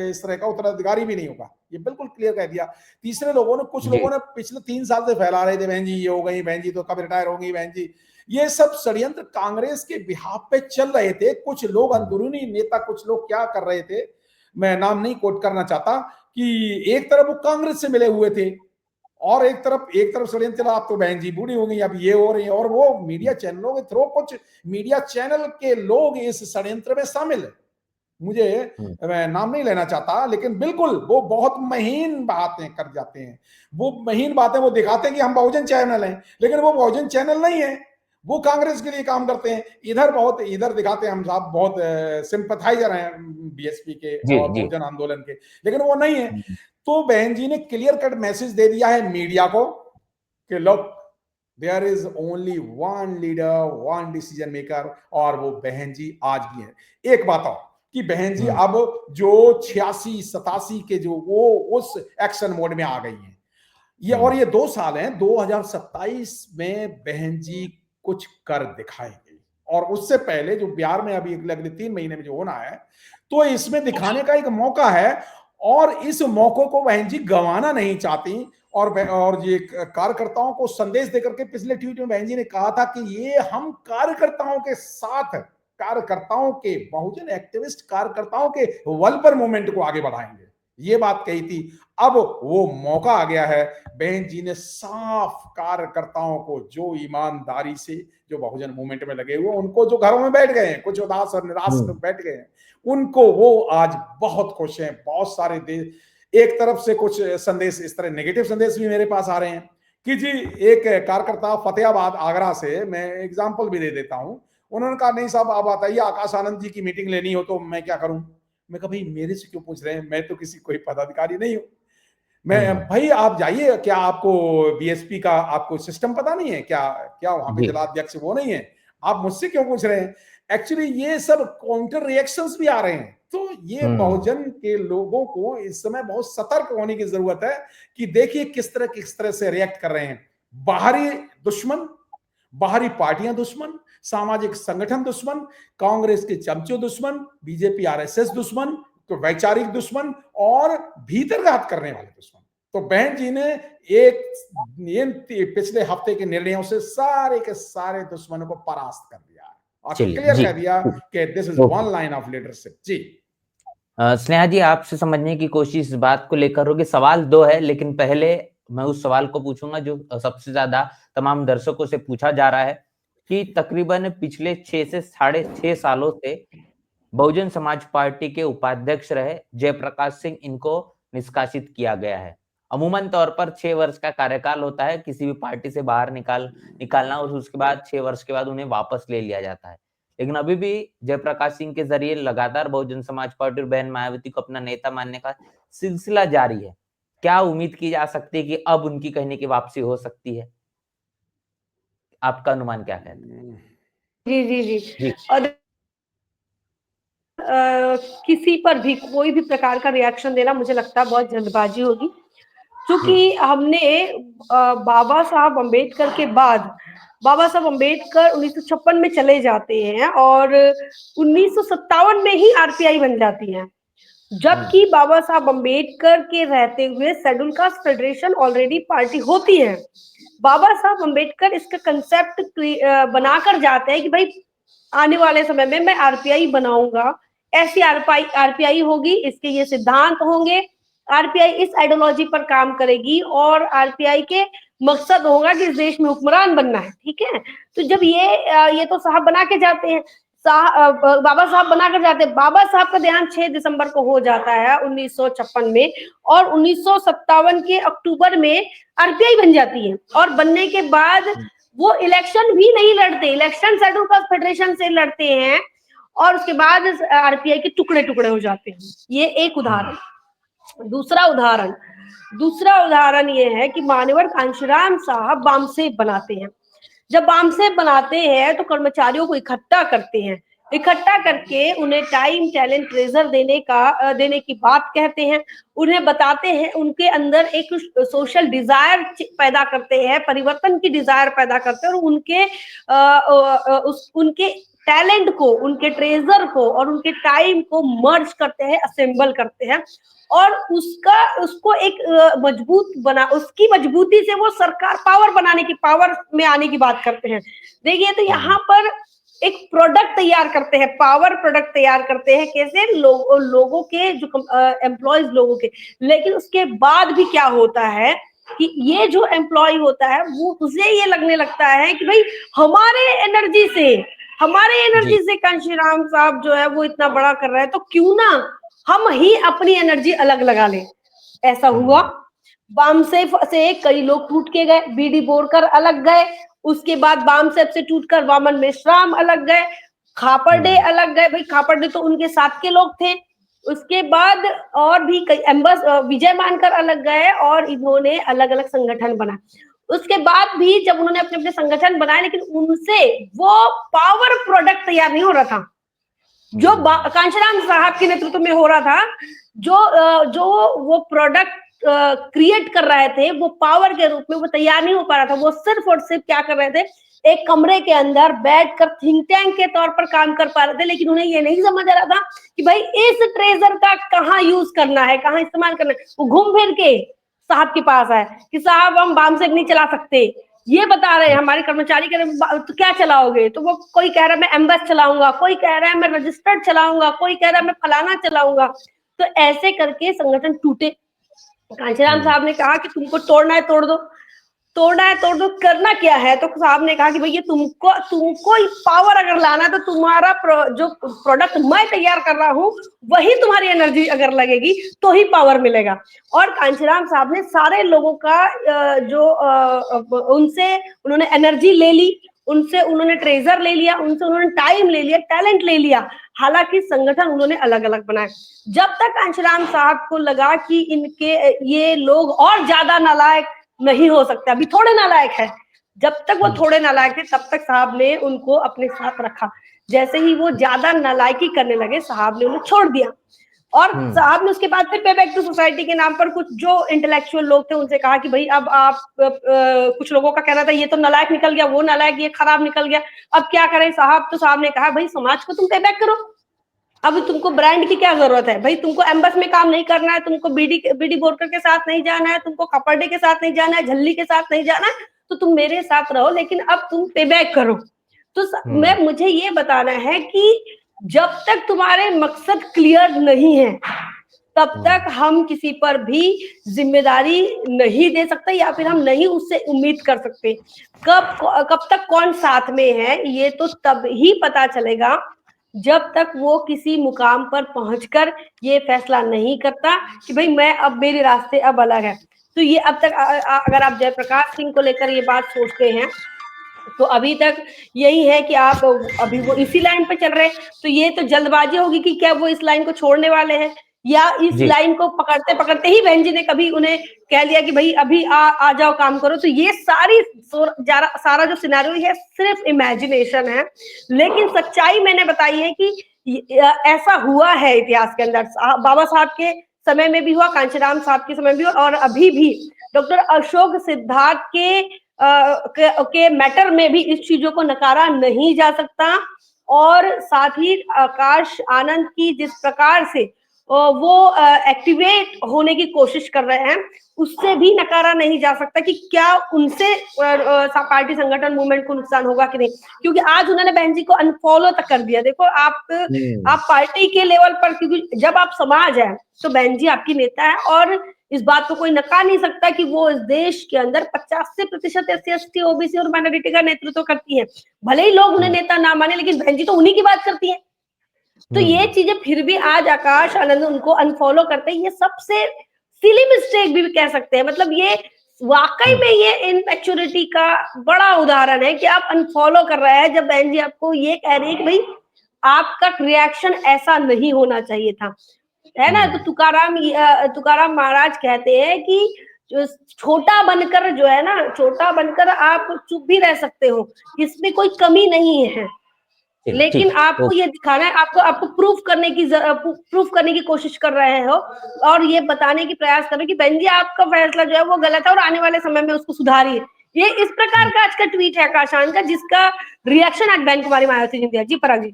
इस तरह का उत्तराधिकारी भी नहीं होगा, ये बिल्कुल क्लियर कह दिया। तीसरे लोगों ने, कुछ लोगों ने पिछले 3 साल से फैला रहे थे बहन जी ये हो गई, बहन जी तो कब रिटायर होंगी बहन जी, ये सब षड्यंत्र कांग्रेस के बिहाफ पे चल रहे थे, कुछ लोग अंदरूनी नेता, कुछ लोग क्या कर रहे थे, मैं नाम नहीं कोट करना चाहता, कि एक तरफ वो कांग्रेस से मिले हुए थे और एक तरफ षड्यंत्र चला, आप तो बहन जी बूढ़ी हो गई, अब ये हो रही है, और वो मीडिया चैनलों के थ्रू कुछ मीडिया चैनल के लोग इस षड्यंत्र में शामिल है, मुझे मैं नाम नहीं लेना चाहता, लेकिन बिल्कुल वो बहुत महीन बातें कर जाते हैं, वो महीन बातें वो दिखाते हैं कि हम बहुजन चैनल हैं, लेकिन वो बहुजन चैनल नहीं है, वो कांग्रेस के लिए काम करते हैं, इधर दिखाते हैं हम साहब बहुत सिंपथाइजर हैं बीएसपी के और बहुजन आंदोलन के, लेकिन वो नहीं है। तो बहन जी ने क्लियर कट मैसेज दे दिया है मीडिया को कि लोग there is only one leader, one decision maker, और वो बहन जी आज भी है। एक बात और कि बहन जी अब जो 86-87 के जो वो उस एक्शन मोड में आ गई हैं, ये और ये 2 साल हैं, 2027 में बहन जी कुछ कर दिखाएंगे, और उससे पहले जो बिहार में अभी अगले 3 महीने में जो होना है, तो इसमें दिखाने का एक मौका है, और इस मौके को बहन जी गंवाना नहीं चाहती, और ये कार्यकर्ताओं को संदेश देकर के पिछले ट्वीट में बहन जी ने कहा था कि ये हम कार्यकर्ताओं के साथ, कार्यकर्ताओं के, बहुजन एक्टिविस्ट कार्यकर्ताओं के वेलफेयर मूवमेंट को आगे बढ़ाएंगे, ये बात कही थी। अब वो मौका आ गया है, बहन जी ने साफ कार्यकर्ताओं को, जो ईमानदारी से जो बहुजन मूवमेंट में लगे हुए, उनको जो घरों में बैठ गए हैं, कुछ उदास और निराश में बैठ गए हैं, उनको वो आज बहुत खुश हैं। बहुत सारे एक तरफ से कुछ संदेश इस तरह नेगेटिव संदेश भी मेरे पास आ रहे हैं कि जी, एक कार्यकर्ता फतेहाबाद आगरा से, मैं एग्जाम्पल भी दे देता हूं, उन्होंने कहा नहीं साहब आप बताइए आकाश आनंद जी की मीटिंग लेनी हो तो मैं क्या करूं। मैं कहा भाई मेरे से क्यों पूछ रहे हैं, मैं तो किसी कोई पदाधिकारी नहीं हूं, मैं भाई आप जाइए, क्या आपको बीएसपी का आपको सिस्टम पता नहीं है क्या, क्या वहां पे जिलाध्यक्ष वो नहीं है, आप मुझसे क्यों पूछ रहे हैं। एक्चुअली ये सब काउंटर रिएक्शंस भी आ रहे हैं, तो ये बहुजन के लोगों को इस समय बहुत सतर्क होने की जरूरत है कि देखिए किस तरह से रिएक्ट कर रहे हैं। बाहरी दुश्मन, बाहरी पार्टियां दुश्मन, सामाजिक संगठन दुश्मन, कांग्रेस के चमचों दुश्मन, बीजेपी आरएसएस दुश्मन, तो वैचारिक दुश्मन और भीतरघात करने वाले दुश्मन। तो बहन जी ने एक पिछले हफ्ते के निर्णयों से सारे के सारे दुश्मनों को परास्त कर दिया है और क्लियर जी कर दिया कि this is one line of leadership. जी स्नेहा जी, आपसे समझने की कोशिश इस बात को लेकर होगी। सवाल दो है, लेकिन पहले मैं उस सवाल को पूछूंगा जो सबसे ज्यादा तमाम दर्शकों से पूछा जा रहा है कि तकरीबन पिछले 6 से 6.5 सालों से बहुजन समाज पार्टी के उपाध्यक्ष रहे जयप्रकाश सिंह, इनको निष्कासित किया गया है। अमूमन तौर पर 6 वर्ष का कार्यकाल होता है किसी भी पार्टी से बाहर निकालना, और उसके बाद 6 वर्ष के बाद उन्हें वापस ले लिया जाता है। लेकिन अभी भी जयप्रकाश सिंह के जरिए लगातार बहुजन समाज पार्टी और बहन मायावती को अपना नेता मानने का सिलसिला जारी है। क्या उम्मीद की जा सकती है कि अब उनकी कहने की वापसी हो सकती है? आपका अनुमान क्या कहता है? जी जी जी जी और किसी पर भी कोई भी प्रकार का रिएक्शन देना मुझे लगता है बहुत जल्दबाजी होगी, क्योंकि हमने बाबा साहब अम्बेडकर के बाद, बाबा साहब अम्बेडकर 1956 में चले जाते हैं और 1957 में ही आरपीआई बन जाती है, जबकि बाबा साहब अम्बेडकर के रहते हुए schedule caste federation already party होती है। बाबा साहब अम्बेडकर इसका कंसेप्ट बनाकर जाते हैं कि भाई आने वाले समय में मैं आरपीआई बनाऊंगा, ऐसी आरपीआई होगी, इसके ये सिद्धांत होंगे, आरपीआई इस आइडियोलॉजी पर काम करेगी और आरपीआई के मकसद होगा कि इस देश में हुक्मरान बनना है। ठीक है, तो जब ये तो साहब बना के जाते हैं, बाबा साहब बना कर जाते हैं। बाबा साहब का देहांत 6 दिसंबर को हो जाता है 1956 में, और 1957 के अक्टूबर में आरपीआई बन जाती है। और बनने के बाद वो इलेक्शन भी नहीं लड़ते, इलेक्शन शेड्यूल कास्ट फेडरेशन से लड़ते हैं और उसके बाद आरपीआई के टुकड़े टुकड़े हो जाते हैं। ये एक उदाहरण। दूसरा उदाहरण ये है कि मान्यवर कांशीराम साहब बामसेब बनाते हैं। जब बामसेब बनाते हैं तो कर्मचारियों को इकट्ठा करते हैं, इकट्ठा करके उन्हें टाइम, टैलेंट, ट्रेजर देने की बात कहते हैं, उन्हें बताते हैं, उनके अंदर एक सोशल डिजायर पैदा करते हैं, परिवर्तन की डिजायर पैदा करते हैं और उनके टैलेंट को, उनके ट्रेजर को और उनके टाइम को मर्ज करते हैं, असेंबल करते हैं और उसको एक उसकी मजबूती से वो सरकार पावर में आने की बात करते हैं। देखिए, तो यहाँ पर एक प्रोडक्ट तैयार करते हैं, पावर प्रोडक्ट तैयार करते हैं, कैसे लोगों के जो एम्प्लॉयज लोगों के। लेकिन उसके बाद भी क्या होता है कि ये जो एम्प्लॉय होता है वो उसे ये लगने लगता है कि भाई हमारे एनर्जी से कांशीराम साहब जो है वो इतना बड़ा कर रहा है, तो क्यों ना हम ही अपनी एनर्जी अलग लगा लें। ऐसा हुआ, बामसेब से कई लोग टूट के गए, बीडी बोरकर अलग गए, उसके बाद बामसेब से टूटकर वामन मेश्राम अलग गए, खापर्डे अलग गए, भाई खापर्डे तो उनके साथ के लोग थे। उसके बाद और भी कई विजय मानकर अलग गए और इन्होंने अलग अलग संगठन बनाए। उसके बाद भी जब उन्होंने अपने अपने संगठन बनाए, लेकिन उनसे वो पावर प्रोडक्ट तैयार नहीं हो रहा था जो कांशीराम साहब के नेतृत्व में हो रहा था। जो वो प्रोडक्ट क्रिएट कर रहे थे वो पावर के रूप में वो तैयार नहीं हो पा रहा था। वो सिर्फ और सिर्फ क्या कर रहे थे, एक कमरे के अंदर बैठकर थिंक टैंक के तौर पर काम कर पा रहे थे, लेकिन उन्हें ये नहीं समझ आ रहा था कि भाई इस ट्रेजर का कहाँ यूज करना है, कहाँ इस्तेमाल करना है। वो घूम फिर के साहब के पास आए कि साहब हम बामसेब नहीं चला सकते, ये बता रहे हैं हमारे कर्मचारी, कह रहे तो क्या चलाओगे? तो वो कोई कह रहा है मैं एम्बस चलाऊंगा, कोई कह रहा है मैं रजिस्टर्ड चलाऊंगा, कोई कह रहा है मैं फलाना चलाऊंगा। तो ऐसे करके संगठन टूटे। कांशीराम साहब ने कहा कि तुमको तोड़ना है तोड़ दो, करना क्या है? तो साहब ने कहा कि भैया तुमको पावर अगर लाना है तो तुम्हारा जो प्रोडक्ट मैं तैयार कर रहा हूँ वही तुम्हारी एनर्जी अगर लगेगी तो ही पावर मिलेगा। और कांशीराम साहब ने सारे लोगों का उनसे उन्होंने एनर्जी ले ली, उनसे उन्होंने ट्रेजर ले लिया, उनसे उन्होंने टाइम ले लिया, टैलेंट ले लिया। हालांकि संगठन उन्होंने अलग अलग बनाए। जब तक कांशीराम साहब को लगा कि इनके ये लोग और ज्यादा नालायक नहीं हो सकते, अभी थोड़े नालायक है, जब तक वो थोड़े नालायक थे तब तक साहब ने उनको अपने साथ रखा। जैसे ही वो ज्यादा नालायकी करने लगे साहब ने उन्हें छोड़ दिया। और साहब ने उसके बाद फिर पे बैक टू सोसाइटी के नाम पर कुछ जो इंटेलेक्चुअल लोग थे उनसे कहा कि भाई अब आप कुछ लोगों का कहना था ये तो नालायक निकल गया, वो नालायक, ये खराब निकल गया, अब क्या करें साहब? तो साहब ने कहा भाई समाज को तुम पे बैक करो, अब तुमको ब्रांड की क्या जरूरत है भाई? तुमको एम्बस में काम नहीं करना है, तुमको बीडी बोरकर के साथ नहीं जाना है, तुमको कपड़े के साथ नहीं जाना है, झल्ली के साथ नहीं जाना है, तो तुम मेरे साथ रहो, लेकिन अब तुम पे बैक करो। तो मुझे ये बताना है कि जब तक तुम्हारे मकसद क्लियर नहीं है तब तक हम किसी पर भी जिम्मेदारी नहीं दे सकते, या फिर हम नहीं उससे उम्मीद कर सकते। कब तक कौन साथ में है ये तो तब ही पता चलेगा जब तक वो किसी मुकाम पर पहुंचकर ये फैसला नहीं करता कि भाई मैं अब मेरे रास्ते अब अलग है। तो ये अब तक अगर आप जयप्रकाश सिंह को लेकर ये बात सोचते हैं तो अभी तक यही है कि आप अभी वो इसी लाइन पे चल रहे हैं। तो ये तो जल्दबाजी होगी कि क्या वो इस लाइन को छोड़ने वाले हैं, या इस लाइन को पकड़ते पकड़ते ही बहन जी ने कभी उन्हें कह लिया कि भाई अभी आ जाओ काम करो। तो ये सारा जो सिनेरियो है सिर्फ इमेजिनेशन है, लेकिन सच्चाई मैंने बताई है कि ऐसा हुआ है इतिहास के अंदर। बाबा साहब के समय में भी हुआ, कांचीराम साहब के समय भी हुआ, और अभी भी डॉक्टर अशोक सिद्धार्थ के मैटर में भी इस चीजों को नकारा नहीं जा सकता। और साथ ही आकाश आनंद की जिस प्रकार से वो एक्टिवेट होने की कोशिश कर रहे हैं उससे भी नकारा नहीं जा सकता कि क्या उनसे पार्टी संगठन मूवमेंट को नुकसान होगा कि नहीं, क्योंकि आज उन्होंने बहन जी को अनफॉलो तक कर दिया। देखो आप पार्टी के लेवल पर, क्योंकि जब आप समाज है तो बहन जी आपकी नेता है, और इस बात को कोई नकार नहीं सकता कि वो इस देश के अंदर 85% SC ST OBC और माइनॉरिटी का नेतृत्व करती है। भले ही लोग उन्हें नेता ना माने, लेकिन बहन जी तो उन्हीं की बात करती है। तो ये चीजें फिर भी आज आकाश आनंद उनको अनफॉलो करते हैं, ये सबसे सिली मिस्टेक भी कह सकते हैं। मतलब ये वाकई में ये इनमेच्योरिटी का बड़ा उदाहरण है कि आप अनफॉलो कर रहे हैं जब बहन जी आपको ये कह रही है कि भाई आपका रिएक्शन ऐसा नहीं होना चाहिए था, है ना। तो तुकाराम महाराज कहते हैं कि जो छोटा बनकर जो है ना, छोटा बनकर आप चुप भी रह सकते हो, इसमें कोई कमी नहीं है, लेकिन आपको ये दिखाना है, आपको प्रूफ करने की कोशिश कर रहे हो और ये बताने की प्रयास कर रहे हो कि बहन जी आपका फैसला जो है वो गलत है और आने वाले समय में उसको सुधारिए। ये इस प्रकार का आज का ट्वीट है आकाशान का, जिसका रिएक्शन आज बहन कुमारी मायावती जी ने दिया। जी पराग जी।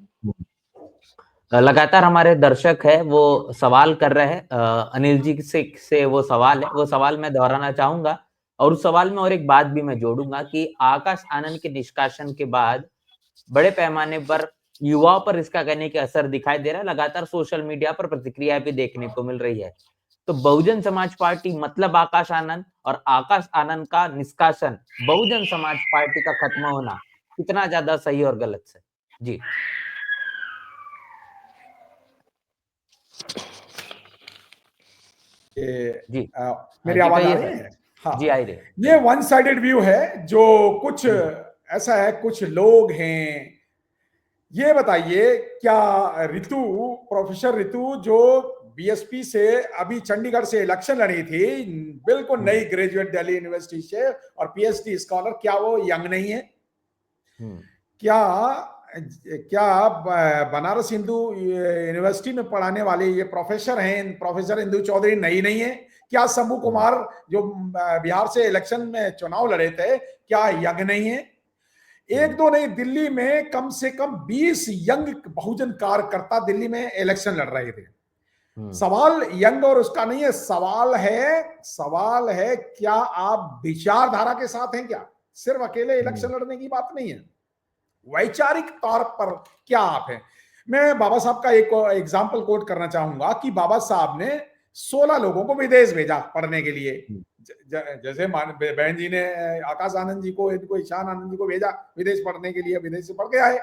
लगातार हमारे दर्शक है वो सवाल कर रहे हैं अनिल जी से वो सवाल है, वो सवाल मैं दोहराना चाहूंगा, और उस सवाल में और एक बात भी मैं जोड़ूंगा कि आकाश आनंद के निष्कासन के बाद बड़े पैमाने पर युवाओं पर इसका कहने के असर दिखाई दे रहा है। लगातार सोशल मीडिया पर प्रतिक्रिया भी देखने को मिल रही है। तो बहुजन समाज पार्टी मतलब आकाश आनंद, और आकाश आनंद का निष्कासन बहुजन समाज पार्टी का खत्म होना कितना ज्यादा सही और गलत है? जी जी मेरी आवाज आ रही है? हाँ जी, आ रही है। ये वन साइडेड व्यू है, जो कुछ ऐसा है, कुछ लोग हैं। ये बताइए, क्या प्रोफेसर ऋतु जो बीएसपी से अभी चंडीगढ़ से इलेक्शन लड़ी थी, बिल्कुल नई ग्रेजुएट दिल्ली यूनिवर्सिटी से और पीएचडी स्कॉलर, क्या वो यंग नहीं है? क्या बनारस हिंदू यूनिवर्सिटी में पढ़ाने वाले ये प्रोफेसर हैं, प्रोफेसर इंदु चौधरी नहीं है? क्या शंभू कुमार जो बिहार से इलेक्शन में चुनाव लड़े थे, क्या यंग नहीं है? एक दो नहीं, दिल्ली में कम से कम 20 यंग बहुजन कार्यकर्ता दिल्ली में इलेक्शन लड़ रहे थे। सवाल यंग और उसका नहीं है, सवाल है क्या आप विचारधारा के साथ हैं? क्या सिर्फ अकेले इलेक्शन लड़ने की बात नहीं है, वैचारिक तौर पर क्या आप हैं? मैं बाबा साहब का एक एग्जाम्पल कोट करना चाहूंगा कि बाबा साहब ने 16 लोगों को विदेश भेजा पढ़ने के लिए। जैसे बहन जी ने आकाश आनंद जी को, इनको ईशान आनंद जी को भेजा विदेश पढ़ने के लिए, विदेश से पढ़ के आए।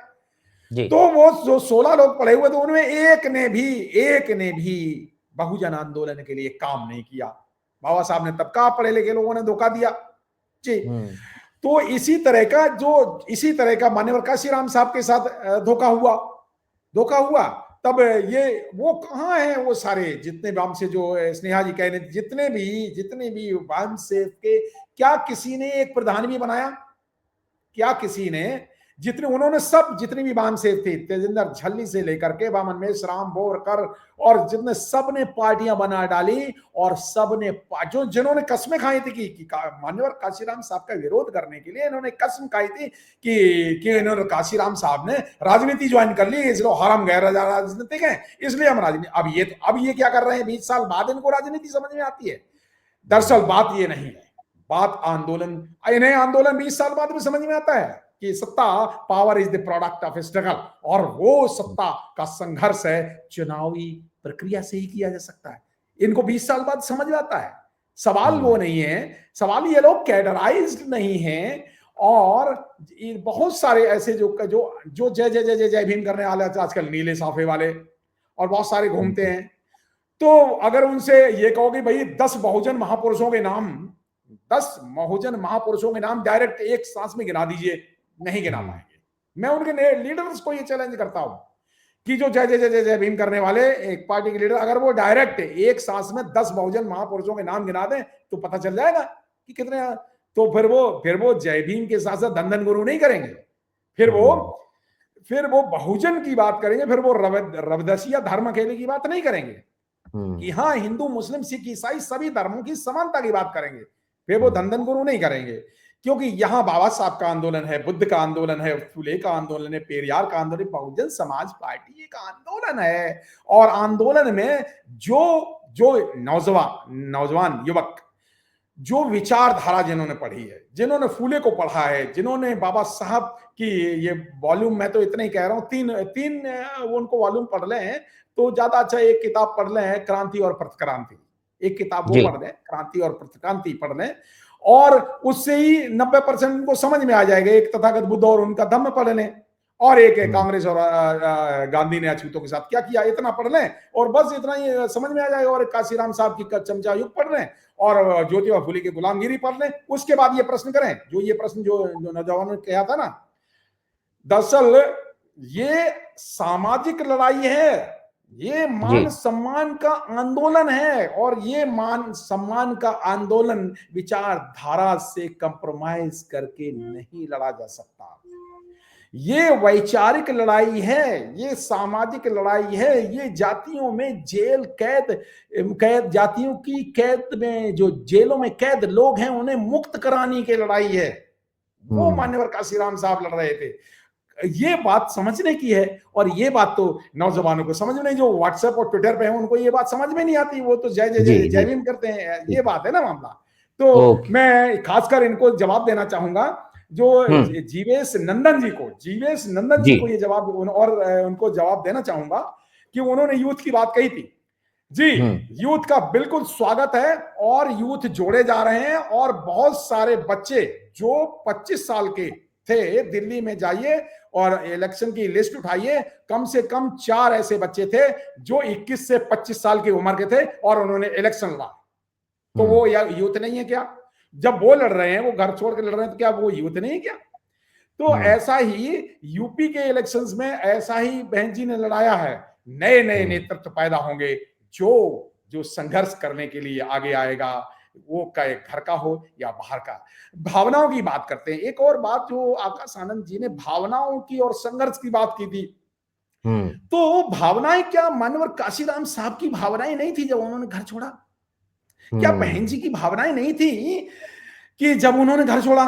तो वो जो 16 लोग पढ़े हुए थे उनमें एक ने भी बहुजन आंदोलन के लिए काम नहीं किया। बाबा साहब ने तब कहा पढ़े लिखे लोगों ने धोखा दिया जी। तो इसी तरह का मान्यवर काशीराम साहब के साथ धोखा हुआ। तब ये वो कहाँ है, वो सारे जितने वाम से जो स्नेहा जी कहने, जितने भी वाम से के, क्या किसी ने एक प्रधान भी बनाया? क्या किसी ने जितने उन्होंने सब जितनी भी बामसेव थी, तेजिंदर झल्ली से लेकर के वामनमेश राम बोरकर और जितने सब ने पार्टियां बना डाली और सब ने जो जिन्होंने कस्में खाई थी कि मान्यवर काशीराम साहब का विरोध करने के लिए इन्होंने कसम खाई थी कि इन्होंने काशीराम साहब ने राजनीति ज्वाइन कर ली, इसलिए हराम गैर राजनीतिक है, इसलिए हम राजनीति। अब ये क्या कर रहे हैं, 20 साल बाद इनको राजनीति समझ में आती है। दरअसल बात ये नहीं है, बात आंदोलन, इन्हें आंदोलन 20 साल बाद भी समझ में आता है कि सत्ता, power is the product of struggle, और वो सत्ता का संघर्ष है चुनावी प्रक्रिया से ही किया जा सकता है। इनको 20 साल बाद समझ में आता है। सवाल वो नहीं है, सवाल ये लोग कैडराइज्ड नहीं हैं, और बहुत सारे ऐसे जो जय जय जय जय जय भीम करने वाले आजकल नीले साफे वाले और बहुत सारे घूमते हैं। तो अगर उनसे ये कहो कि भाई 10 बहुजन महापुरुषों के नाम, 10 बहुजन महापुरुषों के नाम डायरेक्ट एक सांस में गिना दीजिए, नहीं गिना पाएंगे। मैं उनके लीडर्स को ये चैलेंज करता हूं कि जो जय जय जय जय भीम करने वाले एक पार्टी के लीडर, अगर वो डायरेक्ट एक सांस में 10 बहुजन महापुरुषों के नाम गिना दें तो पता चल जाएगा कि कितने। तो फिर वो जय भीम के साथ साथ धन गुरु नहीं करेंगे, फिर वो बहुजन की बात करेंगे, फिर वो रविदासिया धर्म अकेले की बात नहीं करेंगे कि हाँ हिंदू मुस्लिम सिख ईसाई सभी धर्मों की समानता की बात करेंगे, फिर वो धन गुरु नहीं करेंगे। क्योंकि यहां बाबा साहब का आंदोलन है, बुद्ध का आंदोलन है, फुले का आंदोलन है, पेरियार का आंदोलन है, बहुजन समाज पार्टी का आंदोलन है। और आंदोलन में जो नौजवान युवक, जो विचारधारा जिन्होंने पढ़ी है, जिन्होंने फूले को पढ़ा है, जिन्होंने बाबा साहब की ये वॉल्यूम, मैं तो इतना ही कह रहा हूं, तीन वो उनको वॉल्यूम पढ़ ले हैं तो ज्यादा अच्छा एक किताब पढ़ ले हैं, क्रांति और प्रतिक्रांति, एक किताब वो पढ़ लें, क्रांति और प्रतिक्रांति पढ़ लें, और उससे ही 90% उनको समझ में आ जाएगा। एक तथागत बुद्ध और उनका धम्म पढ़ लें, और एक कांग्रेस और गांधी ने अछूतों के साथ क्या किया, इतना पढ़ लें और बस इतना ही समझ में आ जाएगा। और काशीराम साहब की चमचा युग पढ़ लें और ज्योतिबा फुले की गुलामगिरी पढ़ लें। उसके बाद ये प्रश्न करें, जो नौजवानों ने कहा था ना, दरअसल ये सामाजिक लड़ाई है, ये मान सम्मान का आंदोलन है, और ये मान सम्मान का आंदोलन विचारधारा से कंप्रोमाइज करके नहीं लड़ा जा सकता। ये वैचारिक लड़ाई है, ये सामाजिक लड़ाई है, ये जातियों में जेल कैद जातियों की कैद में, जो जेलों में कैद लोग हैं उन्हें मुक्त कराने की लड़ाई है। वो मान्यवर काशीराम साहब लड़ रहे थे। ये बात समझने की है, और ये बात तो नौजवानों को समझ में नहीं, जो व्हाट्सएप और ट्विटर पे है उनको ये बात समझ में नहीं आती, वो तो जय जय जय जय भीम करते हैं। ये बात है ना मामला। तो मैं खासकर इनको जवाब देना चाहूंगा, जो जीवेश नंदन जी को ये जवाब, और उनको जवाब देना चाहूंगा कि उन्होंने यूथ की बात कही थी। जी, यूथ का बिल्कुल स्वागत है, और यूथ जोड़े जा रहे हैं, और बहुत सारे बच्चे जो 25 साल के थे, दिल्ली में जाइए और इलेक्शन की लिस्ट उठाइए, कम से कम 4 ऐसे बच्चे थे जो 21 से 25 साल की उम्र के थे और उन्होंने इलेक्शन लड़ा। तो वो यूथ नहीं है क्या? जब वो लड़ रहे हैं, वो घर छोड़ के लड़ रहे हैं, तो क्या वो यूथ नहीं है क्या? तो ऐसा ही यूपी के इलेक्शंस में ऐसा ही बहन जी ने लड़ाया है। नए नए नेतृत्व पैदा होंगे जो संघर्ष करने के लिए आगे आएगा, वो घर का हो या बाहर का। भावनाओं की बात करते हैं। एक और बात जो आकाश आनंद जी ने भावनाओं की और संघर्ष की बात की थी, तो भावनाएं क्या मान्यवर काशीराम साहब की भावनाएं नहीं थी जब उन्होंने घर छोड़ा? क्या बहन जी की भावनाएं नहीं थी कि जब उन्होंने घर छोड़ा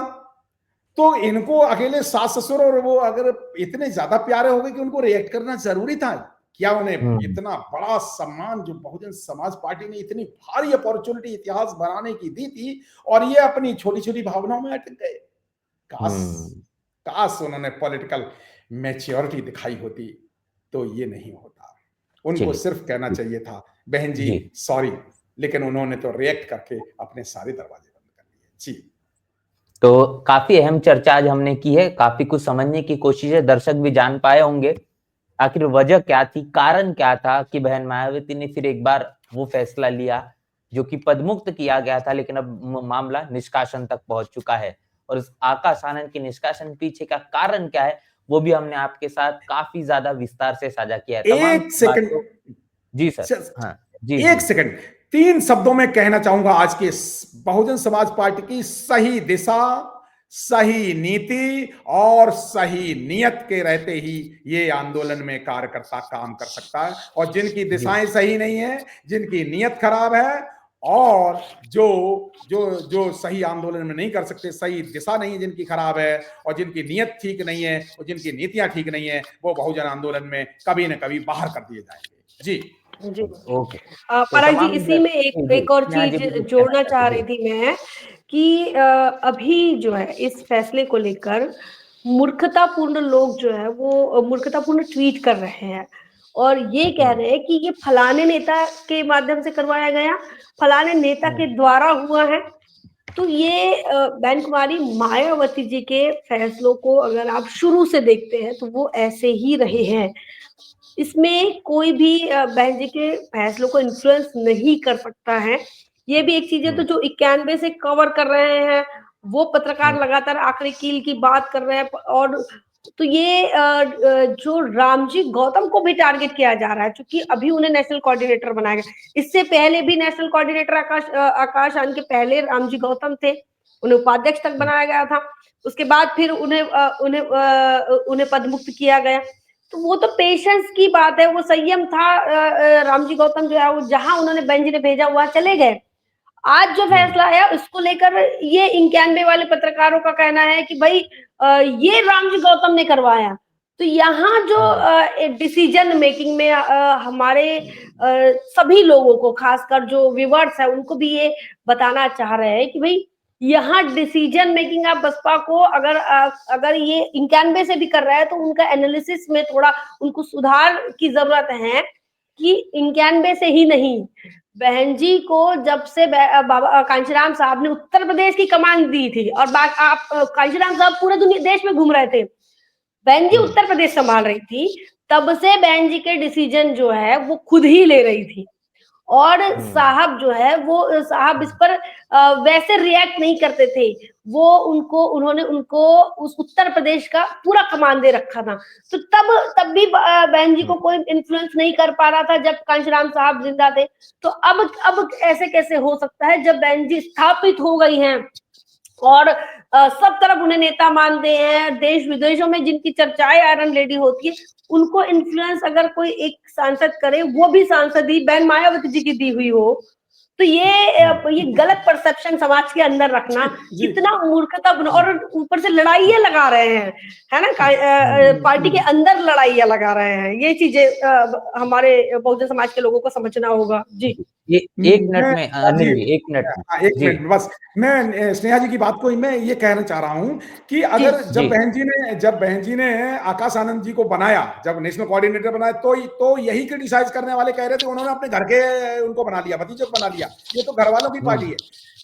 तो इनको अकेले सास ससुर और वो अगर इतने ज्यादा प्यारे हो गए कि उनको रिएक्ट करना जरूरी था? क्या उन्हें इतना बड़ा सम्मान जो बहुजन समाज पार्टी ने इतनी भारी अपॉर्चुनिटी इतिहास बनाने की दी थी, और ये अपनी छोटी छोटी भावनाओं में अटक गए? काश उन्होंने पॉलिटिकल मैच्योरिटी दिखाई होती तो ये नहीं होता। उनको सिर्फ कहना चाहिए था, बहन जी सॉरी, लेकिन उन्होंने तो रिएक्ट करके अपने सारे दरवाजे बंद कर दिए। जी, तो काफी अहम चर्चा आज हमने की है, काफी कुछ समझने की कोशिश है, दर्शक भी जान पाए होंगे आखिर वजह क्या थी, कारण क्या था कि बहन मायावती ने फिर एक बार वो फैसला लिया जो कि पदमुक्त किया गया था, लेकिन अब मामला निष्कासन तक पहुंच चुका है। और इस आकाश आनंद के निष्कासन पीछे का कारण क्या है वो भी हमने आपके साथ काफी ज्यादा विस्तार से साझा किया है। एक सेकंड जी सर, हाँ जी, एक सेकंड, 3 शब्दों में कहना चाहूंगा आज के बहुजन समाज पार्टी की सही दिशा, सही नीति और सही नियत के रहते ही ये आंदोलन में कार्यकर्ता काम कर सकता है। और जिनकी दिशाएं सही नहीं है, जिनकी नियत खराब है, और जो जो जो सही आंदोलन में नहीं कर सकते, सही दिशा नहीं जिनकी खराब है, और जिनकी नियत ठीक नहीं है, और जिनकी नीतियां ठीक नहीं है, वो बहुजन आंदोलन में कभी न कभी बाहर कर दिए जाएंगे। जी जी ओके। पराग जी, इसी में एक और चीज जोड़ना चाह रही थी मैं कि अभी जो है इस फैसले को लेकर मूर्खतापूर्ण लोग जो है वो मूर्खतापूर्ण ट्वीट कर रहे हैं और ये कह रहे हैं कि ये फलाने नेता के माध्यम से करवाया गया, फलाने नेता के द्वारा हुआ है। तो ये बहन कुमारी मायावती जी के फैसलों को अगर आप शुरू से देखते हैं तो वो ऐसे ही रहे हैं। इसमें कोई भी बहन जी के फैसलों को इन्फ्लुएंस नहीं कर सकता है। ये भी एक चीज है। तो जो 91 से कवर कर रहे हैं वो पत्रकार लगातार आखिरी कील की बात कर रहे हैं और तो ये जो रामजी गौतम को भी टारगेट किया जा रहा है, क्योंकि अभी उन्हें नेशनल कोऑर्डिनेटर बनाया गया। इससे पहले भी नेशनल कोऑर्डिनेटर आकाश आनंद के पहले रामजी गौतम थे, उन्हें उपाध्यक्ष तक बनाया गया था। उसके बाद फिर उन्हें पदमुक्त किया गया। तो वो तो पेशेंस की बात है, वो संयम था। रामजी गौतम जो है वो जहां उन्होंने बहन जी ने भेजा वहां चले गए। आज जो फैसला आया उसको लेकर ये 91 वाले पत्रकारों का कहना है कि भाई ये रामजी गौतम ने करवाया। तो यहाँ जो डिसीजन मेकिंग में हमारे सभी लोगों को, खासकर जो व्यूअर्स है, उनको भी ये बताना चाह रहे हैं कि भाई यहाँ डिसीजन मेकिंग आप बसपा को अगर ये 91 से भी कर रहा है तो उनका एनालिसिस में थोड़ा उनको सुधार की जरूरत है कि 91 से ही नहीं, बहन जी को जब से बाबा कांशीराम साहब ने उत्तर प्रदेश की कमान दी थी और आप कांशीराम साहब पूरे दुनिया देश में घूम रहे थे, बहन जी उत्तर प्रदेश संभाल रही थी, तब से बहन जी के डिसीजन जो है वो खुद ही ले रही थी। और साहब जो है वो साहब इस पर वैसे रिएक्ट नहीं करते थे। वो उन्होंने उनको उस उत्तर प्रदेश का पूरा कमान दे रखा था। तो तब भी बहन जी को कोई इन्फ्लुएंस नहीं कर पा रहा था जब कांशीराम साहब जिंदा थे। तो अब ऐसे कैसे हो सकता है जब बहन जी स्थापित हो गई हैं और सब तरफ उन्हें नेता मानते हैं, देश विदेशों में जिनकी चर्चाएं आयरन लेडी होती है, उनको इन्फ्लुएंस अगर कोई एक सांसद करे, वो भी सांसद ही बहन मायावती जी की दी हुई हो, तो ये गलत परसेप्शन समाज के अंदर रखना कितना मूर्खता। और ऊपर से लड़ाइयां लगा रहे हैं, है ना, पार्टी के अंदर लड़ाइयां लगा रहे हैं। ये चीजें हमारे बहुजन समाज के लोगों को समझना होगा। जी एक मिनट में अनिल जी, एक मिनट बस मैं स्नेहा जी की बात को मैं ये कहना चाह रहा हूं कि अगर जब बहन जी ने आकाश आनंद जी को बनाया, जब नेशनल कोऑर्डिनेटर बनाया, तो यही क्रिटिसाइज करने वाले कह रहे थे उन्होंने अपने घर के उनको बना लिया, भतीजे को बना लिया, ये तो घर वालों की पार्टी है।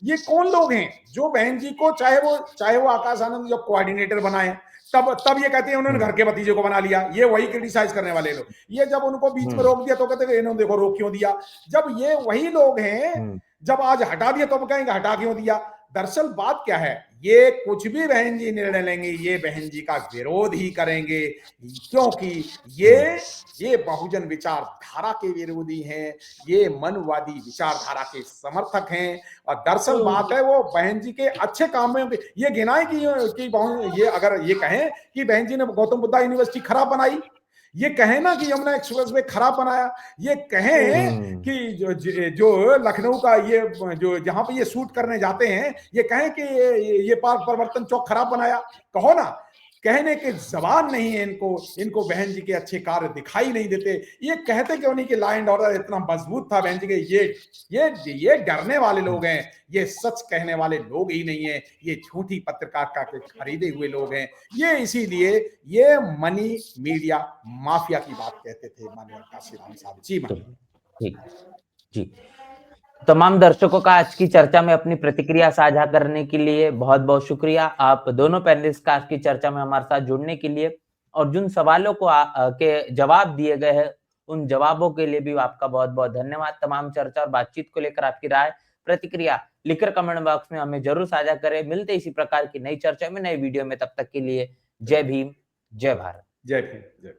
ये कौन लोग हैं जो बहन जी को, चाहे वो आकाश आनंद जब कोऑर्डिनेटर बनाए तब ये कहते हैं उन्होंने घर के भतीजे को बना लिया, ये वही क्रिटिसाइज करने वाले लोग। ये जब उनको बीच में रोक दिया तो कहते हैं इन्होंने देखो रोक क्यों दिया। जब ये वही लोग हैं, जब आज हटा दिया तो कहेंगे हटा क्यों दिया। दरअसल बात क्या है, ये कुछ भी बहन जी निर्णय लेंगे, ये बहन जी का विरोध ही करेंगे, क्योंकि ये बहुजन विचारधारा के विरोधी हैं, ये मनवादी विचारधारा के समर्थक हैं। और दरअसल बात है वो बहन जी के अच्छे काम में ये गिनाए कि ये अगर ये कहें कि बहन जी ने गौतम बुद्धा यूनिवर्सिटी खराब बनाई, ये कहें ना कि यमुना एक्सप्रेस वे खराब बनाया, ये कहें कि जो लखनऊ का ये जो जहां पे ये शूट करने जाते हैं, ये कहें कि ये पार्क परिवर्तन चौक खराब बनाया, कहो ना। कहने के जबान नहीं है इनको बहन जी के अच्छे कार्य दिखाई नहीं देते। ये कहते कि उन्हीं के लॉ एंड ऑर्डर इतना मजबूत था बहन जी के, ये डरने वाले लोग हैं, ये सच कहने वाले लोग ही नहीं है, ये झूठी पत्रकारिता के खरीदे हुए लोग हैं। ये इसीलिए ये मनी मीडिया माफिया की बात कहते थे माननीय कांशीराम साहब जी। जी, तमाम दर्शकों का आज की चर्चा में अपनी प्रतिक्रिया साझा करने के लिए बहुत बहुत शुक्रिया। आप दोनों पैनलिस्ट का आज की चर्चा में हमारे साथ जुड़ने के लिए, और जिन सवालों को के जवाब दिए गए हैं उन जवाबों के लिए भी आपका बहुत बहुत धन्यवाद। तमाम चर्चा और बातचीत को लेकर आपकी राय प्रतिक्रिया लिखकर कमेंट बॉक्स में हमें जरूर साझा करें। मिलते इसी प्रकार की नई चर्चा में, नए वीडियो में, तब तक के लिए जय भीम, जय भारत। जय भीम, जय।